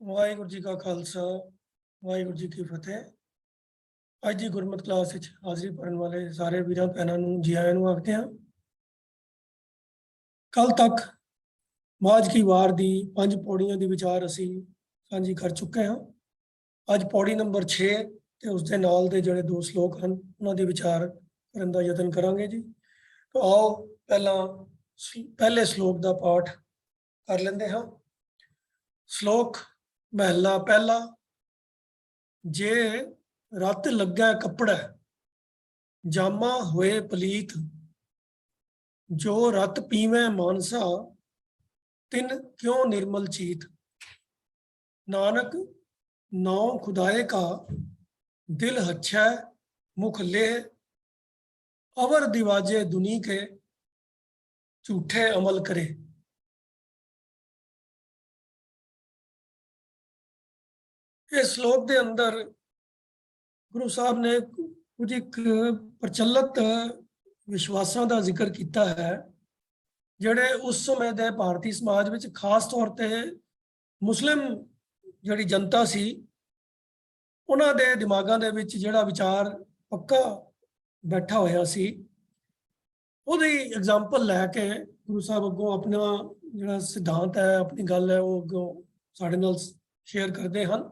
ਵਾਹਿਗੁਰੂ ਜੀ ਕਾ ਖਾਲਸਾ ਵਾਹਿਗੁਰੂ ਜੀ ਕੀ ਫਤਿਹ। ਅੱਜ ਦੀ ਗੁਰਮਤਿ ਕਲਾਸ ਵਿੱਚ ਹਾਜ਼ਰੀ ਭਰਨ ਵਾਲੇ ਸਾਰੇ ਵੀਰਾਂ ਭੈਣਾਂ ਨੂੰ ਜੀ ਆਇਆਂ ਨੂੰ ਆਖਦੇ ਹਾਂ। ਕੱਲ ਤੱਕ ਮਾਝ ਕੀ ਵਾਰ ਦੀ 5 ਪੌੜੀਆਂ ਦੀ ਵਿਚਾਰ ਅਸੀਂ ਸਾਂਝੀ ਕਰ ਚੁੱਕੇ ਹਾਂ। ਅੱਜ ਪੌੜੀ ਨੰਬਰ 6 ਤੇ ਉਸ ਦੇ ਨਾਲ ਦੇ ਜਿਹੜੇ 2 ਸ਼ਲੋਕ ਹਨ ਉਹਨਾਂ ਦੀ ਵਿਚਾਰ ਕਰਨ ਦਾ ਯਤਨ ਕਰਾਂਗੇ ਜੀ। ਤਾਂ ਆਓ ਪਹਿਲੇ ਸ਼ਲੋਕ ਦਾ ਪਾਠ ਕਰ ਲੈਂਦੇ ਹਾਂ। ਸ਼ਲੋਕ ਮਹਿਲਾ ਪਹਿਲਾ। ਜੇ ਰਤ ਲੱਗਾ ਕੱਪੜਾ ਜਾਮਾ ਹੋਏ ਪਲੀਤ, ਜੋ ਰਤ ਪੀਵੇਂ ਮਾਨਸਾ ਤਿਨ क्यों निर्मल चीत। नानक नौ खुदाए का दिल हच्छै मुख ले, अवर दिवाजे दुनी के झूठे अमल करे। इस श्लोक के अंदर गुरु साहब ने कुछ एक प्रचलित विश्वासों का जिक्र किया है, ਜਿਹੜੇ ਉਸ ਸਮੇਂ ਦੇ ਭਾਰਤੀ ਸਮਾਜ ਵਿੱਚ ਖਾਸ ਤੌਰ ਤੇ ਮੁਸਲਿਮ ਜਿਹੜੀ ਜਨਤਾ ਸੀ ਉਹਨਾਂ ਦੇ ਦਿਮਾਗਾਂ ਦੇ ਵਿੱਚ ਜਿਹੜਾ ਵਿਚਾਰ ਪੱਕਾ ਬੈਠਾ ਹੋਇਆ ਸੀ, ਉਹਦੀ ਐਗਜ਼ਾਮਪਲ ਲੈ ਕੇ ਗੁਰੂ ਸਾਹਿਬ ਅੱਗੋਂ ਆਪਣਾ ਜਿਹੜਾ ਸਿਧਾਂਤ ਹੈ, ਆਪਣੀ ਗੱਲ ਹੈ, ਉਹ ਅੱਗੋਂ ਸਾਡੇ ਨਾਲ ਸ਼ੇਅਰ ਕਰਦੇ ਹਨ।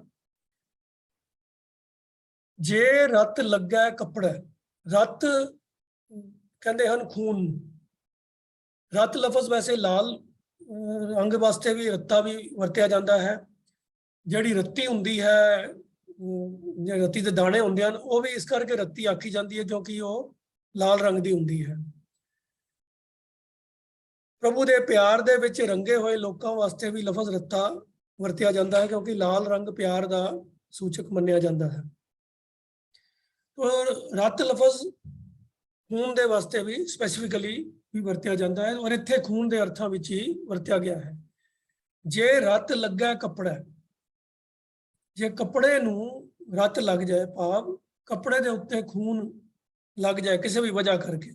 ਜੇ ਰਤ ਲੱਗਾ ਕੱਪੜਾ, ਰਤ ਕਹਿੰਦੇ ਹਨ ਖੂਨ। रत लफज वैसे लाल रंग वास्ते भी रत्ता भी वरत्या जाता है। जिहड़ी रत्ती हुंदी है, रत्ती दे दाने हुंदे हन, वो भी इस करके रत्ती आखी जाती है क्योंकि वो लाल रंग दी हुंदी है। प्रभु दे प्यार दे विच रंगे होए लोकां वास्ते भी लफज रत्ता वरत्या जाता है क्योंकि लाल रंग प्यार दा सूचक मन्निया जाता है। तो रत लफज खून दे वास्ते भी स्पैसीफिकली भी वरत्या जाता है और इत्थे खून के अर्थों विच ही वरत्या गया है। जे रत लगा कपड़ा, जे कपड़े नूं रत लग जाए, भाव कपड़े के उत्ते खून लग जाए किसी भी वजह करके।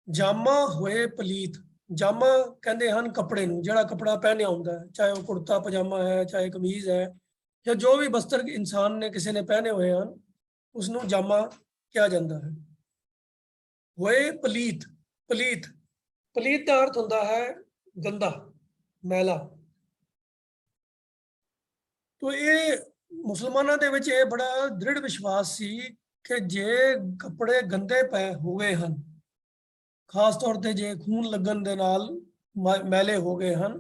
जामा होए पलीत, जामा कहते हैं कपड़े नूं, जिहड़ा कपड़ा पहनिया हुंदा है, चाहे वह कुर्ता पजामा है, चाहे कमीज है, या जो भी वस्त्र इंसान ने किसी ने पहने हुए हैं उसनूं जामा कहा जाता है। होए पलीत, पलीत पलीत का अर्थ होता है गंदा, मैला। तो ये मुसलमानों के विच ये बड़ा दृढ़ विश्वास सी कि जे कपड़े गंदे पे हुए हैं, खास तौर पर जे खून लगन दे नाल मैले हो गए हैं,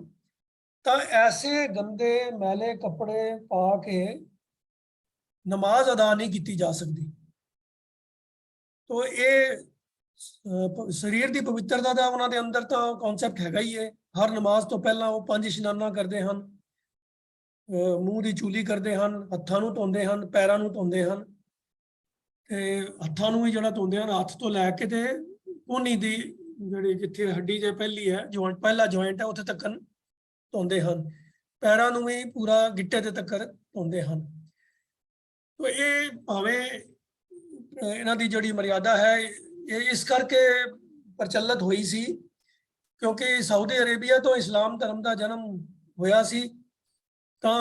तो ऐसे गंदे मैले कपड़े पा के नमाज अदा नहीं की जा सकती। तो ये शरीर की पवित्रता का उन्होंने अंदर तो कॉन्सैप्ट हैगा ही है। हर नमाज तो पहला वो 5 इशनाना करते हैं, मूँह की चूली करते हैं, हत्थों को धोंदे हैं, पैरों को धोंदे हैं, हत्थों भी जो धोंदे हैं, हथ तो लैके तो कोहनी की जी जिथे हड्डी जो पहली है जॉइंट, पहला जॉइंट है, उत्थे तक धोंदे हैं, पैरों भी पूरा गिट्टे ते तक धोंदे हैं। तो ये भावें इन्हां दी जिहड़ी मर्यादा है ये इस करके प्रचलित हुई सी क्योंकि सऊदी अरेबिया तो इस्लाम धर्म का जन्म होया सी, तो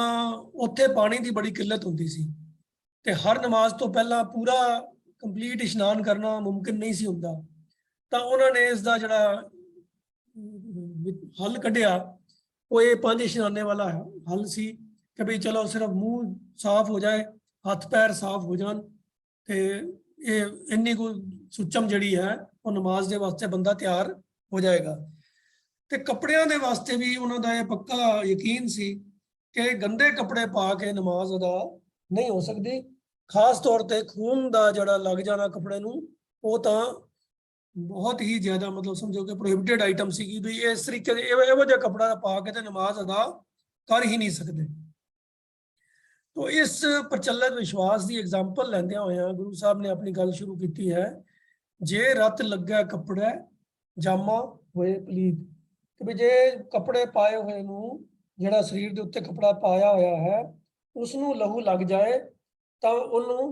उत्थे पानी की बड़ी किल्लत हुंदी सी ते हर नमाज तो पहला पूरा कंप्लीट इशनान करना मुमकिन नहीं सी हुंदा। तो उन्होंने इसका जिहड़ा हल कढ़िया वो ये 5 इशनाने वाला हल सी कि भाई चलो सिर्फ मूँह साफ हो जाए, हथ पैर साफ हो जान, ते ये इन्नी को सुचम जड़ी है वो नमाज के वास्ते बंदा तैयार हो जाएगा। तो कपड़िया के वास्ते भी उन्होंने ये पक्का यकीन सी कि गंदे कपड़े पा के नमाज अदा नहीं हो सकती। खास तौर पर खून का जड़ा लग जाना कपड़े नूं वो तो बहुत ही ज़्यादा मतलब समझो कि प्रोहिबिटेड आइटम सी कि भी इस तरीके इहो जिहा कपड़ा पा के तो नमाज अदा कर ही नहीं सकते। तो इस प्रचलित विश्वास की एग्जाम्पल लैंदियां होया गुरु साहब ने अपनी गल शुरू की है। जे रत लगा कपड़ा जामा होए पलीत, कि भी जे कपड़े पाए हुए जिहड़ा शरीर के उत्ते कपड़ा पाया होया है उसनूं लहू लग जाए तो उन्होंने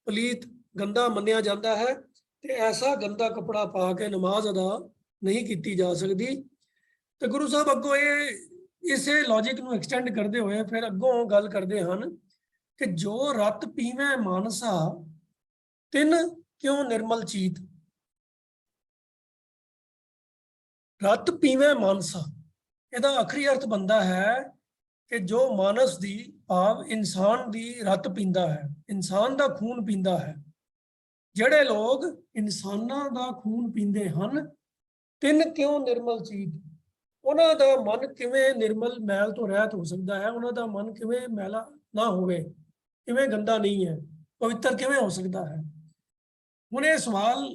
पलीत गंदा मन्निया जाता है। तो ऐसा गंदा कपड़ा पा के नमाज अदा नहीं की जा सकती। तो गुरु साहब अगों ये ਇਸੇ ਲੌਜਿਕ ਨੂੰ ਐਕਸਟੈਂਡ ਕਰਦੇ ਹੋਏ ਫਿਰ ਅੱਗੋਂ ਗੱਲ ਕਰਦੇ ਹਨ ਕਿ ਜੋ ਰਤ ਪੀਵੇਂ ਮਾਨਸਾ ਤਿਨ ਕਿਉਂ ਨਿਰਮਲ ਚੀਤ। ਰਤ ਪੀਵੇਂ ਮਾਨਸਾ, ਇਹਦਾ ਆਖਰੀ ਅਰਥ ਬਣਦਾ ਹੈ ਕਿ ਜੋ ਮਾਨਸ ਦੀ ਭਾਵ ਇਨਸਾਨ ਦੀ ਰਤ ਪੀਂਦਾ ਹੈ, ਇਨਸਾਨ ਦਾ ਖੂਨ ਪੀਂਦਾ ਹੈ। ਜਿਹੜੇ ਲੋਕ ਇਨਸਾਨਾਂ ਦਾ ਖੂਨ ਪੀਂਦੇ ਹਨ, ਤਿੰਨ ਕਿਉਂ ਨਿਰਮਲ ਚੀਤ, ਉਹਨਾਂ ਦਾ ਮਨ ਕਿਵੇਂ ਨਿਰਮਲ ਮੈਲ ਤੋਂ ਰਹਿਤ ਹੋ ਸਕਦਾ ਹੈ, ਉਹਨਾਂ ਦਾ ਮਨ ਕਿਵੇਂ ਮੈਲਾ ਨਾ ਹੋਵੇ, ਕਿਵੇਂ ਗੰਦਾ ਨਹੀਂ ਹੈ, ਪਵਿੱਤਰ ਕਿਵੇਂ ਹੋ ਸਕਦਾ ਹੈ। ਹੁਣ ਇਹ ਸਵਾਲ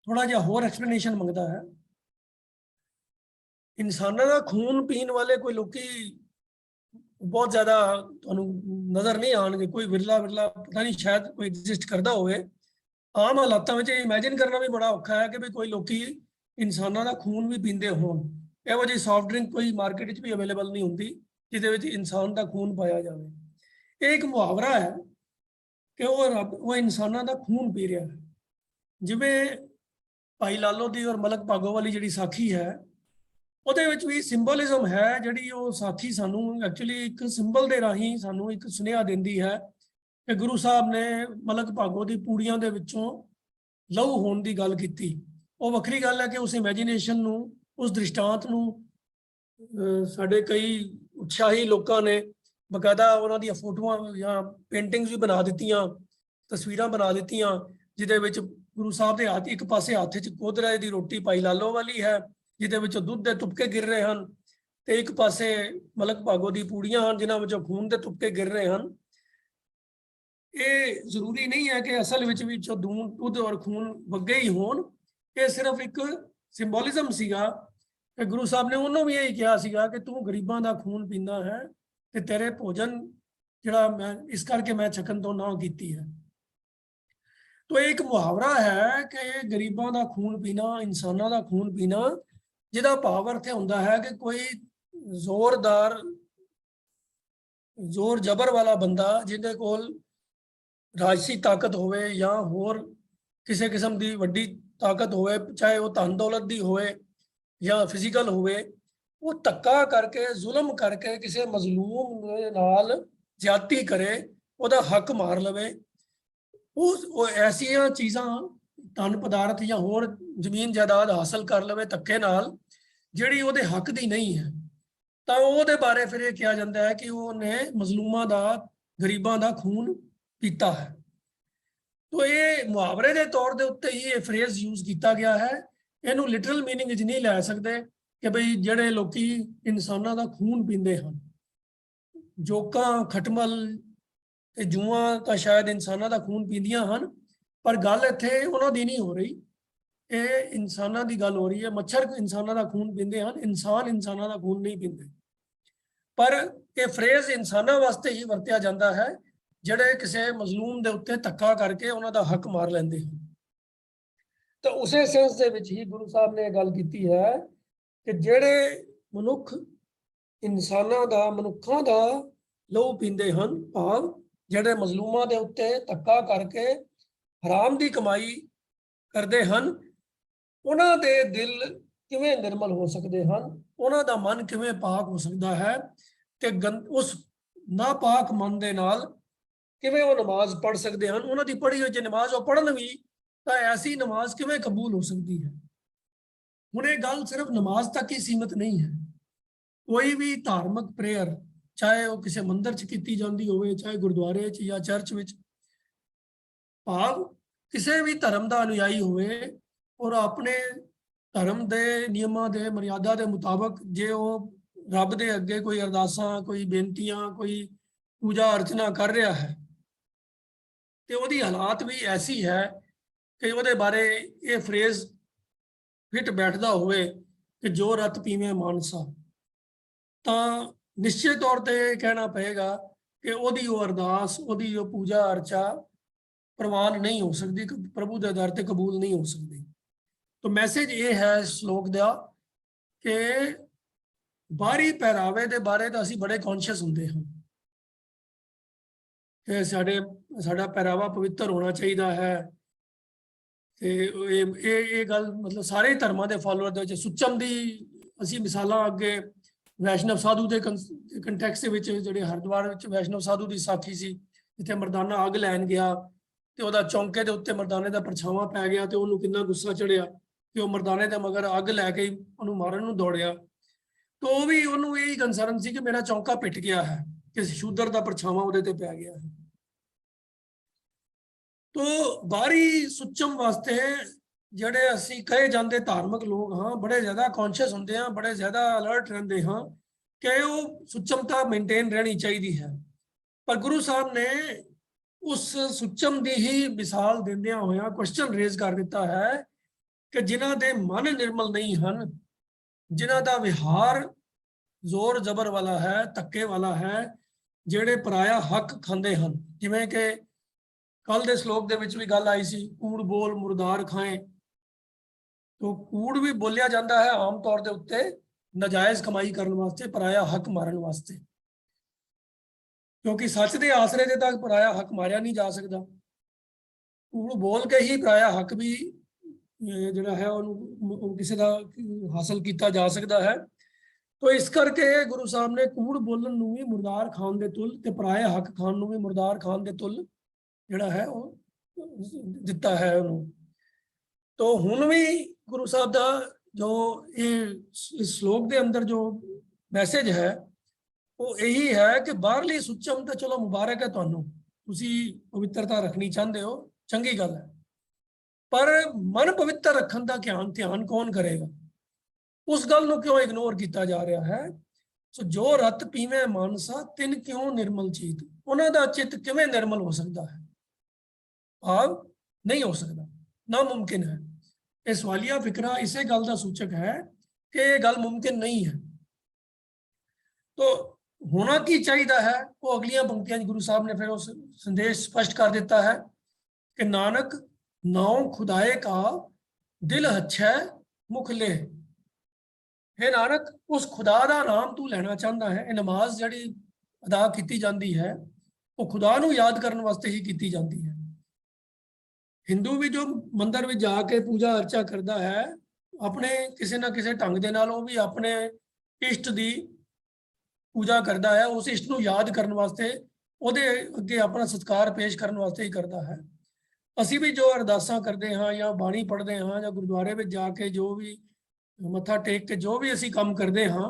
ਥੋੜਾ ਜਿਹਾ ਹੋਰ ਐਕਸਪਲੇਨੇਸ਼ਨ ਮੰਗਦਾ ਹੈ। ਇਨਸਾਨਾਂ ਦਾ ਖੂਨ ਪੀਣ ਵਾਲੇ ਕੋਈ ਲੋਕੀ ਬਹੁਤ ਜ਼ਿਆਦਾ ਤੁਹਾਨੂੰ ਨਜ਼ਰ ਨਹੀਂ ਆਉਣਗੇ, ਕੋਈ ਵਿਰਲਾ ਪਤਾ ਨਹੀਂ, ਸ਼ਾਇਦ ਕੋਈ ਐਗਜ਼ਿਸਟ ਕਰਦਾ ਹੋਵੇ। ਆਮ ਹਾਲਾਤਾਂ ਵਿੱਚ ਇਮੇਜਿਨ ਕਰਨਾ ਵੀ ਬੜਾ ਔਖਾ ਹੈ ਕਿ ਵੀ ਕੋਈ ਲੋਕੀ ਇਨਸਾਨਾਂ ਦਾ ਖੂਨ ਵੀ ਪੀਂਦੇ ਹੋਣ। ਇਹੋ ਜਿਹੀ ਸੌਫਟ ਡਰਿੰਕ ਕੋਈ ਮਾਰਕੀਟ ਵਿੱਚ ਵੀ ਅਵੇਲੇਬਲ ਨਹੀਂ ਹੁੰਦੀ ਜਿਹਦੇ ਵਿੱਚ ਇਨਸਾਨ ਦਾ ਖੂਨ ਪਾਇਆ ਜਾਵੇ। ਇਹ ਇੱਕ ਮੁਹਾਵਰਾ ਹੈ ਕਿ ਉਹ ਇਨਸਾਨਾਂ ਦਾ ਖੂਨ ਪੀ ਰਿਹਾ ਹੈ। ਜਿਵੇਂ ਭਾਈ ਲਾਲੋ ਦੀ ਔਰ ਮਲਕ ਭਾਗੋ ਵਾਲੀ ਜਿਹੜੀ ਸਾਖੀ ਹੈ, ਉਹਦੇ ਵਿੱਚ ਵੀ ਸਿੰਬੋਲਿਜ਼ਮ ਹੈ। ਜਿਹੜੀ ਉਹ ਸਾਖੀ ਸਾਨੂੰ ਐਕਚੁਅਲੀ ਇੱਕ ਸਿੰਬਲ ਦੇ ਰਾਹੀਂ ਸਾਨੂੰ ਇੱਕ ਸੁਨੇਹਾ ਦਿੰਦੀ ਹੈ ਕਿ ਗੁਰੂ ਸਾਹਿਬ ਨੇ ਮਲਕ ਭਾਗੋ ਦੀ ਪੂੜੀਆਂ ਦੇ ਵਿੱਚੋਂ ਲਹੂ ਹੋਣ ਦੀ ਗੱਲ ਕੀਤੀ। ਉਹ ਵੱਖਰੀ ਗੱਲ ਹੈ ਕਿ ਉਸ ਇਮੇਜਿਨੇਸ਼ਨ ਨੂੰ, ਉਸ ਦ੍ਰਿਸ਼ਟਾਂਤ ਨੂੰ ਸਾਡੇ ਕਈ ਉਤਸ਼ਾਹੀ ਲੋਕਾਂ ਨੇ ਬਕਾਇਦਾ ਉਹਨਾਂ ਦੀਆਂ ਫੋਟੋਆਂ ਜਾਂ ਪੇਂਟਿੰਗਸ ਵੀ ਬਣਾ ਦਿੱਤੀਆਂ, ਤਸਵੀਰਾਂ ਬਣਾ ਦਿੱਤੀਆਂ, ਜਿਹਦੇ ਵਿੱਚ ਗੁਰੂ ਸਾਹਿਬ ਦੇ ਹੱਥ, ਇੱਕ ਪਾਸੇ ਹੱਥ 'ਚ ਕੋਧਰੇ ਦੀ ਰੋਟੀ ਭਾਈ ਲਾਲੋ ਵਾਲੀ ਹੈ ਜਿਹਦੇ ਵਿੱਚੋਂ ਦੁੱਧ ਦੇ ਤੁਪਕੇ ਗਿਰ ਰਹੇ ਹਨ, ਤੇ ਇੱਕ ਪਾਸੇ ਮਲਕ ਭਾਗੋ ਦੀ ਪੂੜੀਆਂ ਹਨ ਜਿਨ੍ਹਾਂ ਵਿੱਚੋਂ ਖੂਨ ਦੇ ਤੁਪਕੇ ਗਿਰ ਰਹੇ ਹਨ। ਇਹ ਜ਼ਰੂਰੀ ਨਹੀਂ ਹੈ ਕਿ ਅਸਲ ਵਿੱਚ ਵੀ ਦੁੱਧ ਔਰ ਖੂਨ ਵਗੇ ਹੀ ਹੋਣ। ਇਹ ਸਿਰਫ ਇੱਕ ਸਿੰਬੋਲਿਜ਼ਮ ਸੀਗਾ ਕਿ ਗੁਰੂ ਸਾਹਿਬ ਨੇ ਉਹਨੂੰ ਵੀ ਇਹ ਕਿਹਾ ਸੀਗਾ ਕਿ ਤੂੰ ਗਰੀਬਾਂ ਦਾ ਖੂਨ ਪੀਂਦਾ ਹੈ ਤੇ ਤੇਰੇ ਭੋਜਨ ਜਿਹੜਾ ਮੈਂ ਇਸ ਕਰਕੇ ਮੈਂ ਛਕਣ ਤੋਂ ਨਾ ਕੀਤੀ ਹੈ। तो एक मुहावरा है कि गरीबों का खून पीना, इंसानों का खून पीना, जिहदा भाव अर्थ हुंदा है कि कोई जोरदार जोर जबर वाला बंदा जिहदे कोल राजसी ताकत होवे या होर किसी किस्म की वड्डी ताकत होवे, चाहे वो धन दौलत दी होवे या फिजिकल होवे, वो धक्का करके जुल्म करके किसी मजलूम दे नाल ज्यादती करे, उहदा हक मार लवे। वो ऐसिया चीज़ां धन पदार्थ या होर जमीन जायदाद हासिल कर लवे धक्के नाल जिहड़ी उहदे हक दी नहीं है, तो उहदे बारे फिर ये कहा जाता है कि उहने मजलूमां दा, गरीबां दा खून पीता है। तो ये मुहावरे के तौर के उत्ते ही ये फ्रेज यूज किया गया है। इहनूं लिटरल मीनिंग च नहीं लै सकते कि बई जिहड़े लोकी इंसानां दा खून पींदे हन, जोकां खटमल ਤੇ ਜੂਆਂ ਤਾਂ ਸ਼ਾਇਦ ਇਨਸਾਨਾਂ ਦਾ ਖੂਨ ਪੀਂਦੀਆਂ ਹਨ, ਪਰ ਗੱਲ ਇੱਥੇ ਉਹਨਾਂ ਦੀ ਨਹੀਂ ਹੋ ਰਹੀ, ਇਹ ਇਨਸਾਨਾਂ ਦੀ ਗੱਲ ਹੋ ਰਹੀ ਹੈ। ਮੱਛਰ ਇਨਸਾਨਾਂ ਦਾ ਖੂਨ ਪੀਂਦੇ ਹਨ, ਇਨਸਾਨ ਇਨਸਾਨਾਂ ਦਾ ਖੂਨ ਨਹੀਂ ਪੀਂਦੇ। ਪਰ ਇਹ ਫਰੇਜ਼ ਇਨਸਾਨਾਂ ਵਾਸਤੇ ਹੀ ਵਰਤਿਆ ਜਾਂਦਾ ਹੈ ਜਿਹੜੇ ਕਿਸੇ ਮਜ਼ਲੂਮ ਦੇ ਉੱਤੇ ਧੱਕਾ ਕਰਕੇ ਉਹਨਾਂ ਦਾ ਹੱਕ ਮਾਰ ਲੈਂਦੇ ਹਨ। ਤਾਂ ਉਸੇ ਸੈਂਸ ਦੇ ਵਿੱਚ ਹੀ ਗੁਰੂ ਸਾਹਿਬ ਨੇ ਇਹ ਗੱਲ ਕੀਤੀ ਹੈ ਕਿ ਜਿਹੜੇ ਮਨੁੱਖ ਇਨਸਾਨਾਂ ਦਾ, ਮਨੁੱਖਾਂ ਦਾ ਲਹੂ ਪੀਂਦੇ ਹਨ, ਭਾਵ ਜਿਹੜੇ ਮਜ਼ਲੂਮਾਂ ਦੇ ਉੱਤੇ ਧੱਕਾ ਕਰਕੇ ਹਰਾਮ ਦੀ ਕਮਾਈ ਕਰਦੇ ਹਨ, ਉਹਨਾਂ ਦੇ ਦਿਲ ਕਿਵੇਂ ਨਿਰਮਲ ਹੋ ਸਕਦੇ ਹਨ, ਉਹਨਾਂ ਦਾ ਮਨ ਕਿਵੇਂ ਪਾਕ ਹੋ ਸਕਦਾ ਹੈ, ਤੇ ਉਸ ਨਾਪਾਕ ਮਨ ਦੇ ਨਾਲ ਕਿਵੇਂ ਉਹ ਨਮਾਜ਼ ਪੜ੍ਹ ਸਕਦੇ ਹਨ। ਉਹਨਾਂ ਦੀ ਪੜ੍ਹੀ ਹੋਈ ਜੇ ਨਮਾਜ਼ ਉਹ ਪੜ੍ਹਨ ਵੀ ਤਾਂ ਐਸੀ ਨਮਾਜ਼ ਕਿਵੇਂ ਕਬੂਲ ਹੋ ਸਕਦੀ ਹੈ। ਹੁਣ ਇਹ ਗੱਲ ਸਿਰਫ ਨਮਾਜ਼ ਤੱਕ ਹੀ ਸੀਮਿਤ ਨਹੀਂ ਹੈ। ਕੋਈ ਵੀ ਧਾਰਮਿਕ ਪ੍ਰੇਅਰ, ਚਾਹੇ ਉਹ ਕਿਸੇ ਮੰਦਰ 'ਚ ਕੀਤੀ ਜਾਂਦੀ ਹੋਵੇ, ਚਾਹੇ ਗੁਰਦੁਆਰੇ 'ਚ ਜਾਂ ਚਰਚ ਵਿੱਚ, ਭਾਵ ਕਿਸੇ ਵੀ ਧਰਮ ਦਾ ਅਨੁਯਾਈ ਹੋਵੇ ਔਰ ਆਪਣੇ ਧਰਮ ਦੇ ਨਿਯਮਾਂ ਦੇ, ਮਰਿਆਦਾ ਦੇ ਮੁਤਾਬਕ ਜੇ ਉਹ ਰੱਬ ਦੇ ਅੱਗੇ ਕੋਈ ਅਰਦਾਸਾਂ, ਕੋਈ ਬੇਨਤੀਆਂ, ਕੋਈ ਪੂਜਾ ਅਰਚਨਾ ਕਰ ਰਿਹਾ ਹੈ, ਤੇ ਉਹਦੀ ਹਾਲਾਤ ਵੀ ਐਸੀ ਹੈ ਕਿ ਉਹਦੇ ਬਾਰੇ ਇਹ ਫਰੇਜ਼ ਫਿੱਟ ਬੈਠਦਾ ਹੋਵੇ ਕਿ ਜੋ ਰਤ ਪੀਵੇਂ ਮਾਨਸਾ, ਤਾਂ ਨਿਸ਼ਚਿਤ ਤੌਰ ਤੇ ਕਹਿਣਾ ਪਏਗਾ ਕਿ ਉਹਦੀ ਉਹ ਅਰਦਾਸ, ਉਹਦੀ ਉਹ ਪੂਜਾ ਅਰਚਾ ਪ੍ਰਵਾਨ ਨਹੀਂ ਹੋ ਸਕਦੀ, ਪ੍ਰਭੂ ਦੇ ਦਰ ਤੇ ਕਬੂਲ ਨਹੀਂ ਹੋ ਸਕਦੀ। ਤਾਂ ਮੈਸੇਜ ਇਹ ਹੈ ਇਸ ਸ਼ਲੋਕ ਦਾ ਕਿ ਬਾਹਰੀ ਪਹਿਰਾਵੇ ਦੇ ਬਾਰੇ ਤਾਂ ਅਸੀਂ ਬੜੇ ਕੌਨਸ਼ੀਅਸ ਹੁੰਦੇ ਹਾਂ ਕਿ ਸਾਡਾ ਪਹਿਰਾਵਾ ਪਵਿੱਤਰ ਹੋਣਾ ਚਾਹੀਦਾ ਹੈ, ਤੇ ਇਹ ਗੱਲ ਮਤਲਬ ਸਾਰੇ ਧਰਮਾਂ ਦੇ ਫਾਲੋਅਰ ਦੇ ਵਿੱਚ। ਸੁੱਚਮ ਦੀ ਅਸੀਂ ਮਿਸਾਲਾਂ ਅੱਗੇ ਵੈਸ਼ਨਵ ਸਾਧੂ ਦੇ ਕੰਟੈਕਸਟ ਦੇ ਵਿੱਚ ਜਿਹੜੇ ਹਰਿਦੁਆਰ ਵਿੱਚ ਵੈਸ਼ਨਵ ਸਾਧੂ ਦੀ ਸਾਖੀ ਸੀ, ਜਿੱਥੇ ਮਰਦਾਨਾ ਅੱਗ ਲੈਣ ਗਿਆ ਤੇ ਉਹਦਾ ਚੌਂਕੇ ਦੇ ਉੱਤੇ ਮਰਦਾਨੇ ਦਾ ਪਰਛਾਵਾਂ ਪੈ ਗਿਆ ਤੇ ਉਹਨੂੰ ਕਿੰਨਾ ਗੁੱਸਾ ਚੜਿਆ ਕਿ ਉਹ ਮਰਦਾਨੇ ਦੇ ਮਗਰ ਅੱਗ ਲੈ ਕੇ ਉਹਨੂੰ ਮਾਰਨ ਨੂੰ ਦੌੜਿਆ। ਤਾਂ ਉਹ ਵੀ ਉਹਨੂੰ ਇਹ ਕੰਸਰਨ ਸੀ ਕਿ ਮੇਰਾ ਚੌਂਕਾ ਪਿੱਟ ਗਿਆ ਹੈ, ਕਿ ਸ਼ੂਦਰ ਦਾ ਪਰਛਾਵਾਂ ਉਹਦੇ ਤੇ ਪੈ ਗਿਆ ਹੈ। ਤੋ ਬਾਹਰੀ ਸੁੱਚਮ ਵਾਸਤੇ ਜਿਹੜੇ ਅਸੀਂ ਕਹੇ ਜਾਂਦੇ ਧਾਰਮਿਕ ਲੋਕ ਹਾਂ, ਬੜੇ ਜ਼ਿਆਦਾ ਕੌਨਸ਼ੀਅਸ ਹੁੰਦੇ ਹਾਂ, ਬੜੇ ਜ਼ਿਆਦਾ ਅਲਰਟ ਰਹਿੰਦੇ ਹਾਂ ਕਿ ਉਹ ਸੁੱਚਮਤਾ ਮੇਨਟੇਨ ਰਹਿਣੀ ਚਾਹੀਦੀ ਹੈ। ਪਰ ਗੁਰੂ ਸਾਹਿਬ ਨੇ ਉਸ ਸੁੱਚਮ ਦੀ ਹੀ ਮਿਸਾਲ ਦਿੰਦਿਆਂ ਹੋਇਆਂ ਕੁਐਸਚਨ ਰੇਜ਼ ਕਰ ਦਿੱਤਾ ਹੈ ਕਿ ਜਿਨ੍ਹਾਂ ਦੇ ਮਨ ਨਿਰਮਲ ਨਹੀਂ ਹਨ, ਜਿਨ੍ਹਾਂ ਦਾ ਵਿਹਾਰ ਜ਼ੋਰ ਜ਼ਬਰ ਵਾਲਾ ਹੈ, ਧੱਕੇ ਵਾਲਾ ਹੈ, ਜਿਹੜੇ ਪਰਾਇਆ ਹੱਕ ਖਾਂਦੇ ਹਨ। ਜਿਵੇਂ ਕਿ ਕੱਲ ਦੇ ਸ਼ਲੋਕ ਦੇ ਵਿੱਚ ਵੀ ਗੱਲ ਆਈ ਸੀ, ਕੂੜ ਬੋਲ ਮੁਰਦਾਰ ਖਾਏ। ਤੋ ਕੂੜ ਵੀ ਬੋਲਿਆ ਜਾਂਦਾ ਹੈ ਆਮ ਤੌਰ ਦੇ ਉੱਤੇ ਨਾਜਾਇਜ਼ ਕਮਾਈ ਕਰਨ ਵਾਸਤੇ, ਪਰਾਇਆ ਹੱਕ ਮਾਰਨ ਵਾਸਤੇ, ਕਿਉਂਕਿ ਸੱਚ ਦੇ ਆਸਰੇ ਦੇ ਤੱਕ ਪਰਾਇਆ ਹੱਕ ਮਾਰਿਆ ਨਹੀਂ ਜਾ ਸਕਦਾ। ਕੂੜ ਬੋਲ ਕੇ ਹੀ ਪਰਾਇਆ ਹੱਕ ਵੀ ਜਿਹੜਾ ਹੈ ਉਹਨੂੰ ਕਿਸੇ ਦਾ ਹਾਸਲ ਕੀਤਾ ਜਾ ਸਕਦਾ ਹੈ। ਤੋ ਇਸ ਕਰਕੇ ਗੁਰੂ ਸਾਹਿਬ ਨੇ ਕੂੜ ਬੋਲਣ ਨੂੰ ਵੀ ਮੁਰਦਾਰ ਖਾਨ ਦੇ ਤੁਲ ਤੇ ਪਰਾਇਆ ਹੱਕ ਖਾਨ ਨੂੰ ਵੀ ਮੁਰਦਾਰ ਖਾਨ ਦੇ ਤੁਲ ਜਿਹੜਾ ਹੈ ਉਹ ਦਿੱਤਾ ਹੈ ਉਹਨੂੰ। ਤੋ ਹੁਣ ਵੀ ਗੁਰੂ ਸਾਹਿਬ ਦਾ ਜੋ ਇਸ ਸ਼ਲੋਕ ਦੇ ਅੰਦਰ ਜੋ ਮੈਸੇਜ ਹੈ ਉਹ ਇਹੀ ਹੈ ਕਿ ਬਾਹਰਲੀ ਸੁੱਚਮ ਤਾਂ ਚਲੋ ਮੁਬਾਰਕ ਹੈ ਤੁਹਾਨੂੰ, ਤੁਸੀਂ ਪਵਿੱਤਰਤਾ ਰੱਖਣੀ ਚਾਹੁੰਦੇ ਹੋ, ਚੰਗੀ ਗੱਲ ਹੈ, ਪਰ ਮਨ ਪਵਿੱਤਰ ਰੱਖਣ ਦਾ ਧਿਆਨ ਕੌਣ ਕਰੇਗਾ? ਉਸ ਗੱਲ ਨੂੰ ਕਿਉਂ ਇਗਨੋਰ ਕੀਤਾ ਜਾ ਰਿਹਾ ਹੈ? ਸੋ ਜੋ ਰਤ ਪੀਵੇਂ ਮਾਨਸਾ ਤਿਨ ਕਿਉਂ ਨਿਰਮਲ ਚੀਤ, ਉਹਨਾਂ ਦਾ ਚਿੱਤ ਕਿਵੇਂ ਨਿਰਮਲ ਹੋ ਸਕਦਾ ਹੈ? ਭਾਵ ਨਹੀਂ ਹੋ ਸਕਦਾ, ਨਾਮੁਮਕਿਨ ਹੈ। ਇਹ ਸਵਾਲੀਆ ਫਿਕਰਾ ਇਸੇ ਗੱਲ ਦਾ ਸੂਚਕ ਹੈ ਕਿ ਇਹ ਗੱਲ ਮੁਮਕਿਨ ਨਹੀਂ ਹੈ। ਤੋ ਹੋਣਾ ਕੀ ਚਾਹੀਦਾ ਹੈ? ਉਹ ਅਗਲੀਆਂ ਪੰਕਤੀਆਂ 'ਚ ਗੁਰੂ ਸਾਹਿਬ ਨੇ ਫਿਰ ਉਸ ਸੰਦੇਸ਼ ਸਪਸ਼ਟ ਕਰ ਦਿੱਤਾ ਹੈ ਕਿ ਨਾਨਕ ਨਾਉ ਖੁਦਾਏ ਕਾ ਦਿਲ ਹੱਛੈ ਮੁਖ ਲੈ। हे ਨਾਨਕ, ਉਸ ਖੁਦਾ ਦਾ ਨਾਮ ਤੂੰ ਲੈਣਾ ਚਾਹੁੰਦਾ ਹੈ। ਇਹ ਨਮਾਜ਼ ਜਿਹੜੀ ਅਦਾ ਕੀਤੀ ਜਾਂਦੀ ਹੈ ਉਹ ਖੁਦਾ ਨੂੰ ਯਾਦ ਕਰਨ ਵਾਸਤੇ ਹੀ ਕੀਤੀ ਜਾਂਦੀ ਹੈ। ਹਿੰਦੂ ਵੀ ਜੋ ਮੰਦਰ ਵਿੱਚ ਜਾ ਕੇ ਪੂਜਾ ਅਰਚਾ ਕਰਦਾ ਹੈ, ਆਪਣੇ ਕਿਸੇ ਨਾ ਕਿਸੇ ਢੰਗ ਦੇ ਨਾਲ ਉਹ ਵੀ ਆਪਣੇ ਇਸ਼ਟ ਦੀ ਪੂਜਾ ਕਰਦਾ ਹੈ, ਉਸ ਇਸ਼ਟ ਨੂੰ ਯਾਦ ਕਰਨ ਵਾਸਤੇ, ਉਹਦੇ ਅੱਗੇ ਆਪਣਾ ਸਤਿਕਾਰ ਪੇਸ਼ ਕਰਨ ਵਾਸਤੇ ਹੀ ਕਰਦਾ ਹੈ। ਅਸੀਂ ਵੀ ਜੋ ਅਰਦਾਸਾਂ ਕਰਦੇ ਹਾਂ ਜਾਂ ਬਾਣੀ ਪੜ੍ਹਦੇ ਹਾਂ ਜਾਂ ਗੁਰਦੁਆਰੇ ਵਿੱਚ ਜਾ ਕੇ ਜੋ ਵੀ ਮੱਥਾ ਟੇਕ ਕੇ ਜੋ ਵੀ ਅਸੀਂ ਕੰਮ ਕਰਦੇ ਹਾਂ,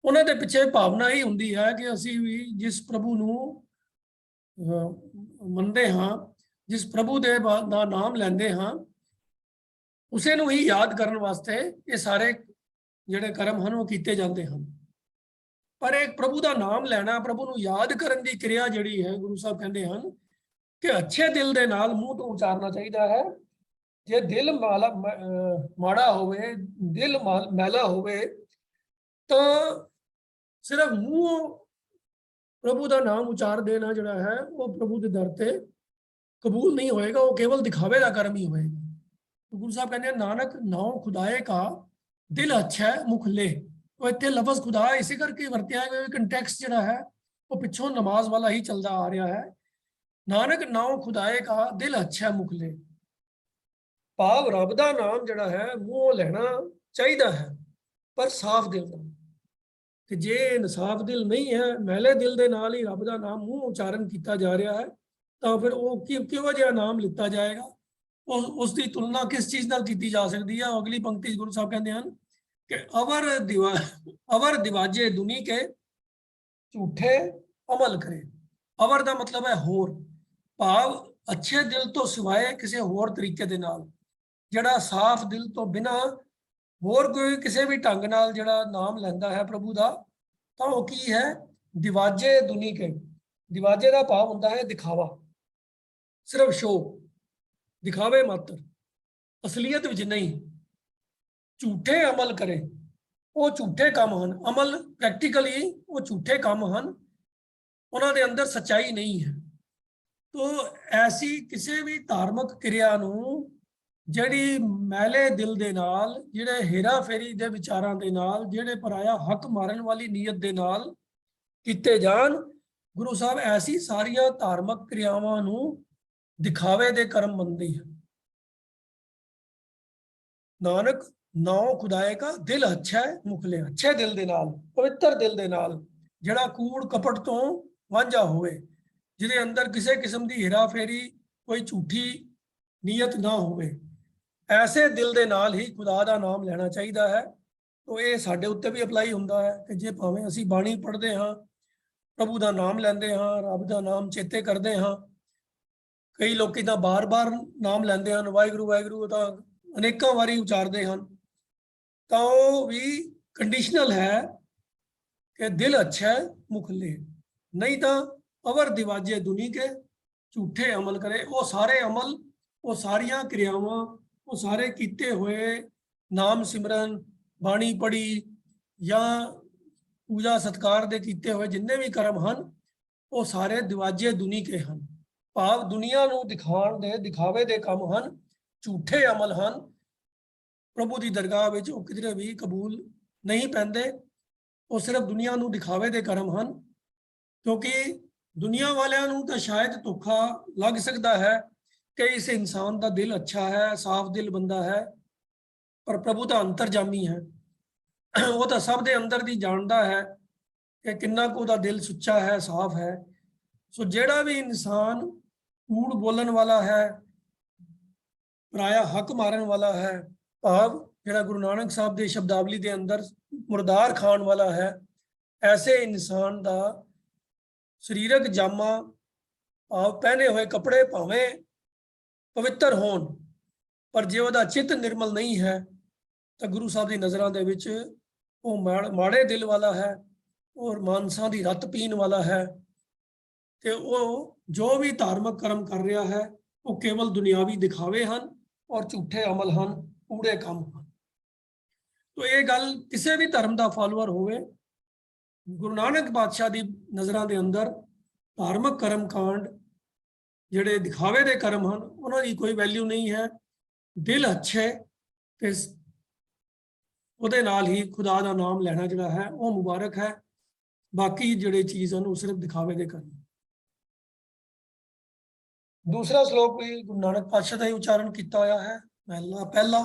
ਉਹਨਾਂ ਦੇ ਪਿੱਛੇ ਭਾਵਨਾ ਹੀ ਹੁੰਦੀ ਹੈ ਕਿ ਅਸੀਂ ਵੀ ਜਿਸ ਪ੍ਰਭੂ ਨੂੰ ਮੰਨਦੇ ਹਾਂ, ਜਿਸ ਪ੍ਰਭੂ ਦੇ ਦਾ ਨਾਮ ਲੈਂਦੇ ਹਾਂ, ਉਸੇ ਨੂੰ ਹੀ ਯਾਦ ਕਰਨ ਵਾਸਤੇ ਇਹ ਸਾਰੇ ਜਿਹੜੇ ਕਰਮ ਹਨ ਉਹ ਕੀਤੇ ਜਾਂਦੇ ਹਨ। ਪਰ ਇੱਕ ਪ੍ਰਭੂ ਦਾ ਨਾਮ ਲੈਣਾ, ਪ੍ਰਭੂ ਨੂੰ ਯਾਦ ਕਰਨ ਦੀ ਕਿਰਿਆ ਜਿਹੜੀ ਹੈ, ਗੁਰੂ ਸਾਹਿਬ ਕਹਿੰਦੇ ਹਨ ਕਿ ਅੱਛੇ ਦਿਲ ਦੇ ਨਾਲ ਮੂੰਹ ਤੋਂ ਉਚਾਰਨਾ ਚਾਹੀਦਾ ਹੈ। ਜੇ ਦਿਲ ਮਾੜਾ ਹੋਵੇ, ਦਿਲ ਮੈਲਾ ਹੋਵੇ, ਤਾਂ ਸਿਰਫ ਮੂੰਹ ਪ੍ਰਭੂ ਦਾ ਨਾਮ ਉਚਾਰ ਦੇਣਾ ਜਿਹੜਾ ਹੈ ਉਹ ਪ੍ਰਭੂ ਦੇ ਦਰ ਤੇ ਕਬੂਲ ਨਹੀਂ ਹੋਏਗਾ, ਉਹ ਕੇਵਲ ਦਿਖਾਵੇ ਦਾ ਕਰਮ ਹੀ ਹੋਏਗਾ। ਗੁਰੂ ਸਾਹਿਬ ਕਹਿੰਦੇ ਨਾਨਕ ਨਾਉ ਖੁਦਾਏ ਕਾ ਦਿਲ ਅੱਛਾ ਮੁਖ ਲੈ। ਉਹ ਇੱਥੇ ਲਫ਼ਜ਼ ਖੁਦਾ ਇਸੇ ਕਰਕੇ ਵਰਤਿਆ ਹੈ, ਕੰਟੈਕਸਟ ਜਿਹੜਾ ਹੈ ਉਹ ਪਿੱਛੋਂ ਨਮਾਜ਼ ਵਾਲਾ ਹੀ ਚੱਲਦਾ ਆ ਰਿਹਾ ਹੈ। ਨਾਨਕ ਨਾਉ ਖੁਦਾਏ ਕਾ ਦਿਲ ਅੱਛਾ ਮੁਖ ਲੈ, ਭਾਵ ਰੱਬ ਦਾ ਨਾਮ ਜਿਹੜਾ ਹੈ ਮੂੰਹੋਂ ਲੈਣਾ ਚਾਹੀਦਾ ਹੈ, ਪਰ ਸਾਫ਼ ਦਿਲ ਨਾਲ। ਤੇ ਜੇ ਇਨਸਾਫ ਦਿਲ ਨਹੀਂ ਹੈ, ਮੈਲੇ ਦਿਲ ਦੇ ਨਾਲ ਹੀ ਰੱਬ ਦਾ ਨਾਮ ਮੂੰਹ ਉਚਾਰਨ ਕੀਤਾ ਜਾ ਰਿਹਾ ਹੈ, ਤਾਂ ਫਿਰ ਉਹ ਕਿਹੋ ਜਿਹਾ ਨਾਮ ਲਿੱਤਾ ਜਾਏਗਾ? ਉਸ ਦੀ ਤੁਲਨਾ ਕਿਸ ਚੀਜ਼ ਨਾਲ ਕੀਤੀ ਜਾ ਸਕਦੀ ਹੈ? ਅਗਲੀ ਪੰਕਤੀ ਗੁਰੂ ਸਾਹਿਬ ਕਹਿੰਦੇ ਹਨ ਕਿ ਅਵਰ ਦਿਵਾਜੇ ਦੁਨੀ ਕੇ ਝੂਠੇ ਅਮਲ ਕਰੇ। ਅਵਰ ਦਾ ਮਤਲਬ ਹੈ ਹੋਰ, ਭਾਵ ਅੱਛੇ ਦਿਲ ਤੋਂ ਸਿਵਾਏ ਕਿਸੇ ਹੋਰ ਤਰੀਕੇ ਦੇ ਨਾਲ, ਜਿਹੜਾ ਸਾਫ਼ ਦਿਲ ਤੋਂ ਬਿਨਾ ਹੋਰ ਕੋਈ ਕਿਸੇ ਵੀ ਢੰਗ ਨਾਲ ਜਿਹੜਾ ਨਾਮ ਲੈਂਦਾ ਹੈ ਪ੍ਰਭੂ ਦਾ, ਤਾਂ ਉਹ ਕੀ ਹੈ? ਦਿਵਾਜੇ ਦੁਨੀ ਕੇ। ਦਿਵਾਜੇ ਦਾ ਭਾਵ ਹੁੰਦਾ ਹੈ ਦਿਖਾਵਾ, ਸਿਰਫ ਸ਼ੋਅ, ਦਿਖਾਵੇ ਮਾਤਰ, ਅਸਲੀਅਤ ਵਿੱਚ ਨਹੀਂ। ਝੂਠੇ ਅਮਲ ਕਰੇ, ਉਹ ਝੂਠੇ ਕੰਮ ਹਨ। ਅਮਲ ਪ੍ਰੈਕਟੀਕਲੀ ਉਹ ਝੂਠੇ ਕੰਮ ਹਨ, ਉਹਨਾਂ ਦੇ ਅੰਦਰ ਸੱਚਾਈ ਨਹੀਂ ਹੈ। ਤੋ ਐਸੀ ਕਿਸੇ ਵੀ ਧਾਰਮਿਕ ਕਿਰਿਆ ਨੂੰ ਜਿਹੜੀ ਮੈਲੇ ਦਿਲ ਦੇ ਨਾਲ, ਜਿਹੜੇ ਹੇਰਾ ਫੇਰੀ ਦੇ ਵਿਚਾਰਾਂ ਦੇ ਨਾਲ, ਜਿਹੜੇ ਪਰਾਇਆ ਹੱਕ ਮਾਰਨ ਵਾਲੀ ਨੀਅਤ ਦੇ ਨਾਲ ਕੀਤੇ ਜਾਣ, ਗੁਰੂ ਸਾਹਿਬ ਐਸੀ ਸਾਰੀਆਂ ਧਾਰਮਿਕ ਕਿਰਿਆਵਾਂ ਨੂੰ ਦਿਖਾਵੇ ਦੇ ਕਰਮ ਮੰਨਦੇ ਹਨ। ਨਾਨਕ ਨਾਉ ਖੁਦਾਏ ਕਾ ਦਿਲ ਅੱਛਾ ਹੈ ਮੁਖਲੇ, ਅੱਛੇ ਦਿਲ ਦੇ ਨਾਲ, ਪਵਿੱਤਰ ਦਿਲ ਦੇ ਨਾਲ, ਜਿਹੜਾ ਕੂੜ ਕਪਟ ਤੋਂ ਵਾਂਝਾ ਹੋਵੇ, ਜਿਹਦੇ ਅੰਦਰ ਕਿਸੇ ਕਿਸਮ ਦੀ ਹੀਰਾ ਫੇਰੀ, ਕੋਈ ਝੂਠੀ ਨੀਅਤ ਨਾ ਹੋਵੇ, ਐਸੇ ਦਿਲ ਦੇ ਨਾਲ ਹੀ ਖੁਦਾ ਦਾ ਨਾਮ ਲੈਣਾ ਚਾਹੀਦਾ ਹੈ। ਤੋ ਇਹ ਸਾਡੇ ਉੱਤੇ ਵੀ ਅਪਲਾਈ ਹੁੰਦਾ ਹੈ ਕਿ ਜੇ ਭਾਵੇਂ ਅਸੀਂ ਬਾਣੀ ਪੜ੍ਹਦੇ ਹਾਂ, ਪ੍ਰਭੂ ਦਾ ਨਾਮ ਲੈਂਦੇ ਹਾਂ, ਰੱਬ ਦਾ ਨਾਮ ਚੇਤੇ ਕਰਦੇ ਹਾਂ, ਕਈ ਲੋਕੀ ਤਾਂ ਬਾਰ-ਬਾਰ ਨਾਮ ਲੈਂਦੇ ਹਨ, ਵਾਹਿਗੁਰੂ ਵਾਹਿਗੁਰੂ ਤਾਂ ਅਨੇਕਾਂ ਵਾਰੀ ਉਚਾਰਦੇ ਹਨ, ਤਾਂ ਉਹ ਵੀ ਕੰਡੀਸ਼ਨਲ ਹੈ ਕਿ ਦਿਲ ਅੱਛਾ ਹੈ ਮੁਖਲੇ, ਨਹੀਂ ਤਾਂ ਅਵਰ ਦਿਵਾਜੇ ਦੁਨੀ ਕੇ ਝੂਠੇ ਅਮਲ ਕਰੇ। ਉਹ ਸਾਰੇ ਅਮਲ, ਉਹ ਸਾਰੀਆਂ ਕਿਰਿਆਵਾਂ, ਉਹ ਸਾਰੇ ਕੀਤੇ ਹੋਏ ਨਾਮ ਸਿਮਰਨ, ਬਾਣੀ ਪੜ੍ਹੀ ਜਾਂ ਪੂਜਾ ਸਤਕਾਰ ਦੇ ਕੀਤੇ ਹੋਏ ਜਿੰਨੇ ਵੀ ਕਰਮ ਹਨ, ਉਹ ਸਾਰੇ ਦਿਵਾਜੇ ਦੁਨੀ ਕੇ ਹਨ, ਭਾਵ ਦੁਨੀਆ ਨੂੰ ਦਿਖਾਉਣ ਦੇ, ਦਿਖਾਵੇ ਦੇ ਕੰਮ ਹਨ, ਝੂਠੇ ਅਮਲ ਹਨ। ਪ੍ਰਭੂ ਦੀ ਦਰਗਾਹ ਵਿੱਚ ਉਹ ਕਿਧਰੇ ਵੀ ਕਬੂਲ ਨਹੀਂ ਪੈਂਦੇ, ਉਹ ਸਿਰਫ ਦੁਨੀਆ ਨੂੰ ਦਿਖਾਵੇ ਦੇ ਕਰਮ ਹਨ। ਕਿਉਂਕਿ ਦੁਨੀਆ ਵਾਲਿਆਂ ਨੂੰ ਤਾਂ ਸ਼ਾਇਦ ਧੋਖਾ ਲੱਗ ਸਕਦਾ ਹੈ ਕਿ ਇਸ ਇਨਸਾਨ ਦਾ ਦਿਲ ਅੱਛਾ ਹੈ, ਸਾਫ਼ ਦਿਲ ਬੰਦਾ ਹੈ, ਪਰ ਪ੍ਰਭੂ ਤਾਂ ਅੰਤਰਜਾਮੀ ਹੈ, ਉਹ ਤਾਂ ਸਭ ਦੇ ਅੰਦਰ ਦੀ ਜਾਣਦਾ ਹੈ ਕਿ ਕਿੰਨਾ ਕੁ ਉਹਦਾ ਦਿਲ ਸੁੱਚਾ ਹੈ, ਸਾਫ਼ ਹੈ। ਸੋ ਜਿਹੜਾ ਵੀ ਇਨਸਾਨ ਕੂੜ ਬੋਲਣ ਵਾਲਾ ਹੈ, ਪਰਾਇਆ ਹੱਕ ਮਾਰਨ ਵਾਲਾ ਹੈ, ਭਾਵ ਜਿਹੜਾ ਗੁਰੂ ਨਾਨਕ ਸਾਹਿਬ ਦੇ ਸ਼ਬਦਾਵਲੀ ਦੇ ਅੰਦਰ ਮੁਰਦਾਰ ਖਾਣ ਵਾਲਾ ਹੈ, ਐਸੇ ਇਨਸਾਨ ਦਾ ਸਰੀਰਕ ਜਾਮਾ, ਭਾਵ ਪਹਿਨੇ ਹੋਏ ਕੱਪੜੇ ਭਾਵੇਂ ਪਵਿੱਤਰ ਹੋਣ, ਪਰ ਜੇ ਉਹਦਾ ਚਿੱਤ ਨਿਰਮਲ ਨਹੀਂ ਹੈ ਤਾਂ ਗੁਰੂ ਸਾਹਿਬ ਦੀ ਨਜ਼ਰਾਂ ਦੇ ਵਿੱਚ ਉਹ ਮਾੜੇ ਦਿਲ ਵਾਲਾ ਹੈ, ਔਰ ਮਾਨਸਾਂ ਦੀ ਰੱਤ ਪੀਣ ਵਾਲਾ ਹੈ, ਤੇ ਉਹ ਜੋ ਵੀ ਧਾਰਮਿਕ ਕਰਮ ਕਰ ਰਿਹਾ ਹੈ ਉਹ ਕੇਵਲ ਦੁਨਿਆਵੀ ਦਿਖਾਵੇ ਹਨ ਔਰ ਝੂਠੇ ਅਮਲ ਹਨ, ਕੂੜੇ ਕੰਮ ਹਨ। ਤੋ ਇਹ ਗੱਲ ਕਿਸੇ ਵੀ ਧਰਮ ਦਾ ਫਾਲੋਅਰ ਹੋਵੇ, ਗੁਰੂ ਨਾਨਕ ਪਾਤਸ਼ਾਹ ਦੀ ਨਜ਼ਰਾਂ ਦੇ ਅੰਦਰ ਧਾਰਮਿਕ ਕਰਮ ਕਾਂਡ ਜਿਹੜੇ ਦਿਖਾਵੇ ਦੇ ਕਰਮ ਹਨ, ਉਹਨਾਂ ਦੀ ਕੋਈ ਵੈਲਿਊ ਨਹੀਂ ਹੈ। ਦਿਲ ਅੱਛੇ ਤੇ ਉਹਦੇ ਨਾਲ ਹੀ ਖੁਦਾ ਦਾ ਨਾਮ ਲੈਣਾ ਜਿਹੜਾ ਹੈ ਉਹ ਮੁਬਾਰਕ ਹੈ। ਬਾਕੀ ਜਿਹੜੇ ਚੀਜ਼ ਹਨ ਉਹ ਸਿਰਫ ਦਿਖਾਵੇ ਦੇ ਕਰਮ। दूसरा श्लोक भी गुरु नानक पातशाह का ही उच्चारण किया होया है, महला पहला,